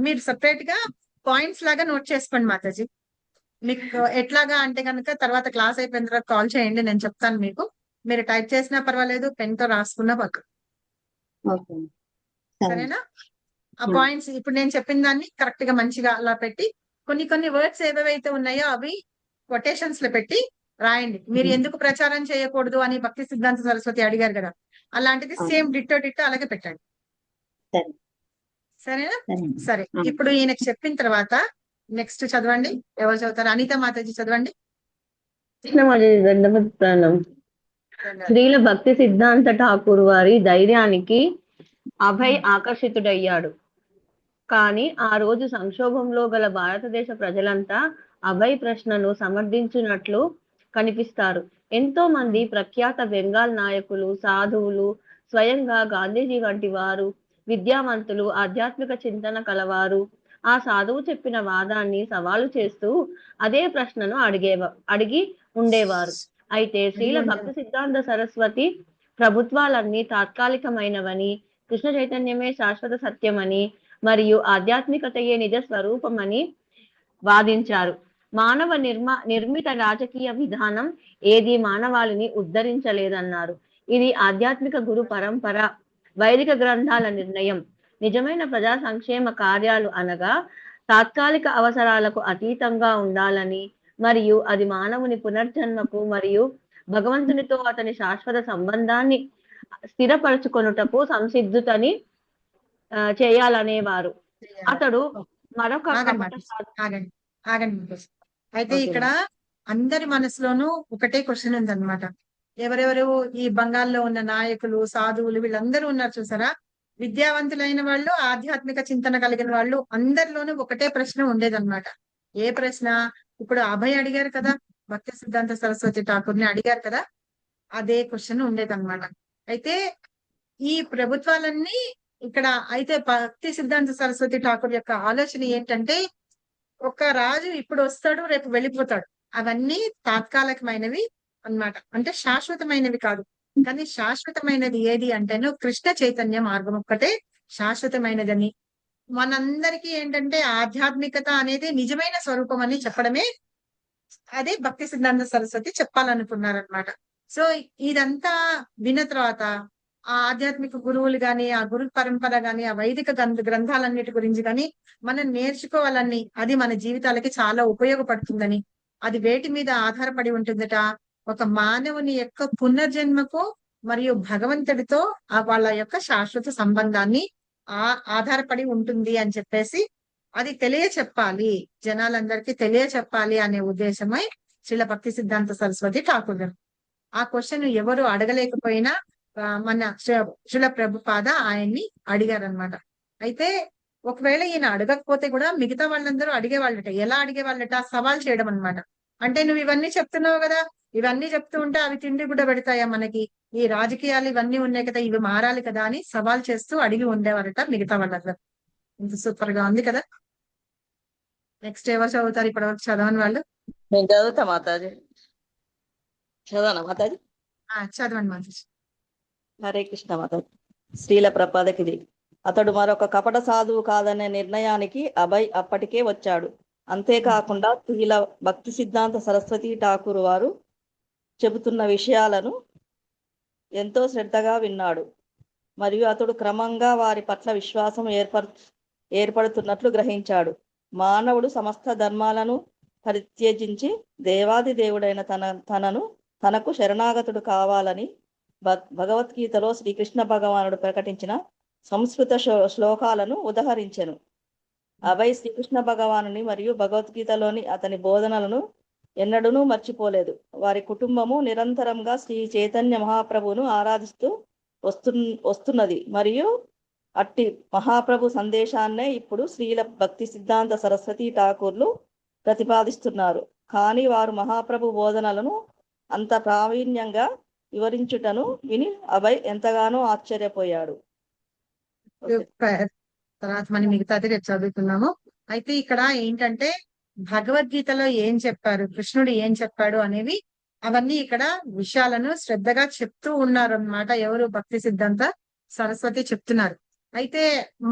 మీరు సపరేట్ గా పాయింట్స్ లాగా నోట్ చేసుకోండి మాతాజీ. మీకు ఎట్లాగా అంటే కనుక తర్వాత క్లాస్ అయిపోయిన తర్వాత కాల్ చేయండి, నేను చెప్తాను మీకు. మీరు టైప్ చేసినా పర్వాలేదు, పెన్ తో రాసుకున్నా పర్వాలేదు. సరేనా? ఆ పాయింట్స్ ఇప్పుడు నేను చెప్పిన దాన్ని కరెక్ట్ గా మంచిగా అలా పెట్టి కొన్ని వర్డ్స్ ఏవైతే ఉన్నాయో అవి కొటేషన్స్ లో పెట్టి రాయండి. మీరు ఎందుకు ప్రచారం చేయకూడదు అని భక్తి సిద్ధాంత సరస్వతి అడిగారు కదా, అలాంటిది సేమ్ డిట్టో అలాగే పెట్టండి. సరేనా? సరే, ఇప్పుడు ఈయనకి చెప్పిన తర్వాత నెక్స్ట్ చదవండి. ఎవరు చదువుతారు? అనిత మాతాజీ చదవండి. శ్రీల భక్తి సిద్ధాంత ఠాకూర్ వారి ధైర్యానికి అభయ్ ఆకర్షితుడయ్యాడు. కానీ ఆ రోజు సంక్షోభంలో గల భారతదేశ ప్రజలంతా అభయ్ ప్రశ్నను సమర్థించినట్లు కనిపిస్తారు. ఎంతో మంది ప్రఖ్యాత బెంగాల్ నాయకులు, సాధువులు, స్వయంగా గాంధీజీ వంటి వారు, విద్యావంతులు, ఆధ్యాత్మిక చింతన కలవారు, ఆ సాధువు చెప్పిన వాదాన్ని సవాలు చేస్తూ అదే ప్రశ్నను అడిగి ఉండేవారు. అయితే శ్రీల భక్తి సిద్ధాంత సరస్వతి ప్రభుత్వాలన్నీ తాత్కాలికమైనవని, కృష్ణ చైతన్యమే శాశ్వత సత్యమని మరియు ఆధ్యాత్మికతయే నిజ స్వరూపమని వాదించారు. మానవ నిర్మిత రాజకీయ విధానం ఏది మానవాళిని ఉద్ధరించలేదన్నారు. ఇది ఆధ్యాత్మిక గురు పరంపర, వైదిక గ్రంథాల నిర్ణయం. నిజమైన ప్రజా సంక్షేమ కార్యాలు అనగా తాత్కాలిక అవసరాలకు అతీతంగా ఉండాలని మరియు అది మానవుని పునర్జన్మకు మరియు భగవంతునితో అతని శాశ్వత సంబంధాన్ని స్థిరపరచుకొనుటకు సంసిద్ధుతని చేయాలనేవారు. అతడు మరొక ఆగండి. అయితే ఇక్కడ అందరి మనసులోనూ ఒకటే క్వశ్చన్ ఉందన్నమాట. ఎవరెవరు ఈ బంగాల్లో ఉన్న నాయకులు, సాధువులు వీళ్ళందరూ ఉన్నారు చూసారా, విద్యావంతులైన వాళ్ళు, ఆధ్యాత్మిక చింతన కలిగిన వాళ్ళు అందరిలోనూ ఒకటే ప్రశ్న ఉండేదన్నమాట. ఏ ప్రశ్న? ఇప్పుడు అభయ్ అడిగారు కదా, భక్తి సిద్ధాంత సరస్వతి ఠాకూర్ని అడిగారు కదా, అదే క్వశ్చన్ ఉండేదన్నమాట. అయితే ఈ ప్రభుత్వాలన్నీ ఇక్కడ అయితే భక్తి సిద్ధాంత సరస్వతి ఠాకూర్ యొక్క ఆలోచన ఏంటంటే, ఒక రాజు ఇప్పుడు వస్తాడు, రేపు వెళ్ళిపోతాడు, అవన్నీ తాత్కాలికమైనవి అన్నమాట, అంటే శాశ్వతమైనవి కాదు. కానీ శాశ్వతమైనది ఏది అంటేనో కృష్ణ చైతన్య మార్గం ఒక్కటే శాశ్వతమైనదని, మనందరికీ ఏంటంటే ఆధ్యాత్మికత అనేది నిజమైన స్వరూపం అని చెప్పడమే అదే భక్తి సిద్ధాంత సరస్వతి చెప్పాలనుకున్నారనమాట. సో ఇదంతా విన్న తర్వాత ఆ ఆధ్యాత్మిక గురువులు గాని, ఆ గురు పరంపర గాని, ఆ వైదిక గ్రంథాలన్నిటి గురించి గాని మనం నేర్చుకోవాలని, అది మన జీవితాలకి చాలా ఉపయోగపడుతుందని, అది వేటి మీద ఆధారపడి ఉంటుందట, ఒక మానవుని యొక్క పునర్జన్మకు మరియు భగవంతుడితో వాళ్ళ యొక్క శాశ్వత సంబంధాన్ని ఆధారపడి ఉంటుంది అని చెప్పేసి అది తెలియచెప్పాలి, జనాలందరికీ తెలియచెప్పాలి అనే ఉద్దేశమై శ్రీల భక్తి సిద్ధాంత సరస్వతి ఠాకూర్ గారు ఆ క్వశ్చన్ ఎవరు అడగలేకపోయినా మన శ్రీల ప్రభుపాద ఆయన్ని అడిగారనమాట. అయితే ఒకవేళ ఈయన అడగకపోతే కూడా మిగతా వాళ్ళందరూ అడిగేవాళ్ళట. ఎలా అడిగేవాళ్ళట? సవాల్ చేయడం అనమాట. అంటే నువ్వు ఇవన్నీ చెప్తున్నావు కదా, ఇవన్నీ చెప్తూ ఉంటే అవి తిండి కూడా పెడతాయా మనకి, ఈ రాజకీయాలు ఇవన్నీ ఉన్నాయి కదా, ఇవి మారాలి కదా అని సవాల్ చేస్తూ అడిగి ఉండేవారట మిగతా వాళ్ళందరూ. ఇంత సూపర్ గా ఉంది కదా. నెక్స్ట్ ఎవరు చదువుతారు ఇప్పటివరకు చదవని వాళ్ళు? నేను చదువుతా మాతాజీ. చదవనా మాతాజీ? చదవండి మాతాజీ. హరే కృష్ణ మాతాజీ. శ్రీల ప్రపాదకిది. అతడు మరొక కపట సాధువు కాదనే నిర్ణయానికి అభయ్ అప్పటికే వచ్చాడు. అంతేకాకుండా శ్రీల భక్తి సిద్ధాంత సరస్వతి ఠాకూర్ వారు చెబుతున్న విషయాలను ఎంతో శ్రద్ధగా విన్నాడు. మరియు అతడు క్రమంగా వారి పట్ల విశ్వాసం ఏర్పడుతున్నట్లు గ్రహించాడు. మానవుడు సమస్త ధర్మాలను పరిత్యజించి దేవాది దేవుడైన తనకు శరణాగతుడు కావాలని భగవద్గీతలో శ్రీకృష్ణ భగవానుడు ప్రకటించిన సంస్కృత శ్లోకాలను ఉదహరించెను. అభయ్ శ్రీకృష్ణ భగవానుని మరియు భగవద్గీతలోని అతని బోధనలను ఎన్నడూనూ మర్చిపోలేదు. వారి కుటుంబము నిరంతరంగా శ్రీ చైతన్య మహాప్రభువును ఆరాధిస్తూ వస్తున్నది మరియు అట్టి మహాప్రభు సందేశాన్నే ఇప్పుడు శ్రీల భక్తి సిద్ధాంత సరస్వతి ఠాకూర్లు ప్రతిపాదిస్తున్నారు. కానీ వారు మహాప్రభు బోధనలను అంత ప్రావీణ్యంగా వివరించుటను విని అభయ్ ఎంతగానో ఆశ్చర్యపోయాడు. తర్వాత మనం మిగతాది రేపు చదువుతున్నాము. అయితే ఇక్కడ ఏంటంటే భగవద్గీతలో ఏం చెప్పారు, కృష్ణుడు ఏం చెప్పాడు అనేవి అవన్నీ ఇక్కడ విషయాలను శ్రద్ధగా చెప్తూ ఉన్నారు అన్నమాట. ఎవరు? భక్తి సిద్ధాంత సరస్వతి చెప్తున్నారు. అయితే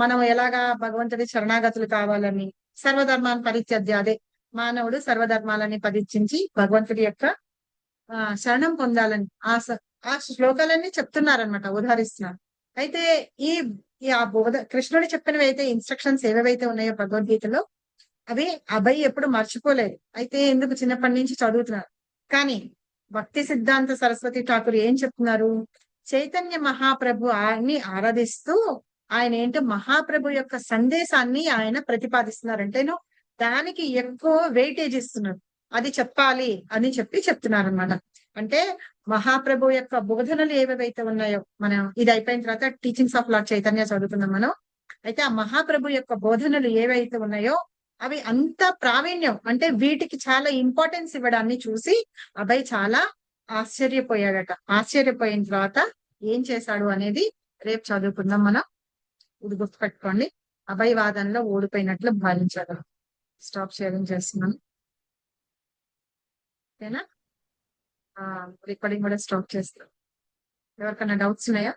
మనం ఎలాగా భగవంతుడి శరణాగతులు కావాలని, సర్వధర్మాన్ని పరిత్యజ్య, అదే మానవుడు సర్వధర్మాలని పరిత్యజించి భగవంతుడి యొక్క శరణం పొందాలని ఆ శ్లోకాలన్నీ చెప్తున్నారనమాట, ఉదాహరిస్తున్నారు. అయితే ఆ బోధ కృష్ణుడు చెప్పినవి అయితే ఇన్స్ట్రక్షన్స్ ఏవేవైతే ఉన్నాయో భగవద్గీతలో అవి అభయ్ ఎప్పుడు మర్చిపోలేదు. అయితే ఎందుకు చిన్నప్పటి నుంచి చదువుతున్నారు. కానీ భక్తి సిద్ధాంత సరస్వతి ఠాకూర్ ఏం చెప్తున్నారు? చైతన్య మహాప్రభు ఆయన్ని ఆరాధిస్తూ ఆయన ఏంటో మహాప్రభు యొక్క సందేశాన్ని ఆయన ప్రతిపాదిస్తున్నారంటేను దానికి ఎక్కువ వెయిటేజ్ ఇస్తున్నారు. అది చెప్పాలి అని చెప్తున్నారు అనమాట. అంటే మహాప్రభు యొక్క బోధనలు ఏవేవైతే ఉన్నాయో, మనం ఇది అయిపోయిన తర్వాత టీచింగ్స్ ఆఫ్ లార్డ్ చైతన్య చదువుతున్నాం మనం. అయితే ఆ మహాప్రభు యొక్క బోధనలు ఏవైతే ఉన్నాయో అవి అంత ప్రావీణ్యం, అంటే వీటికి చాలా ఇంపార్టెన్స్ ఇవ్వడాన్ని చూసి అభయ్ చాలా ఆశ్చర్యపోయాడట. ఆశ్చర్యపోయిన తర్వాత ఏం చేశాడు అనేది రేపు చదువుకుందాం మనం. ఇది గుర్తుపెట్టుకోండి. అభయవాదంలో ఓడిపోయినట్లు భావించారు. స్టాప్ షేరింగ్ చేస్తున్నాను. ఓకేనా? రికార్డింగ్ కూడా స్టాప్ చేస్తాను. ఎవరికైనా డౌట్స్ ఉన్నాయా?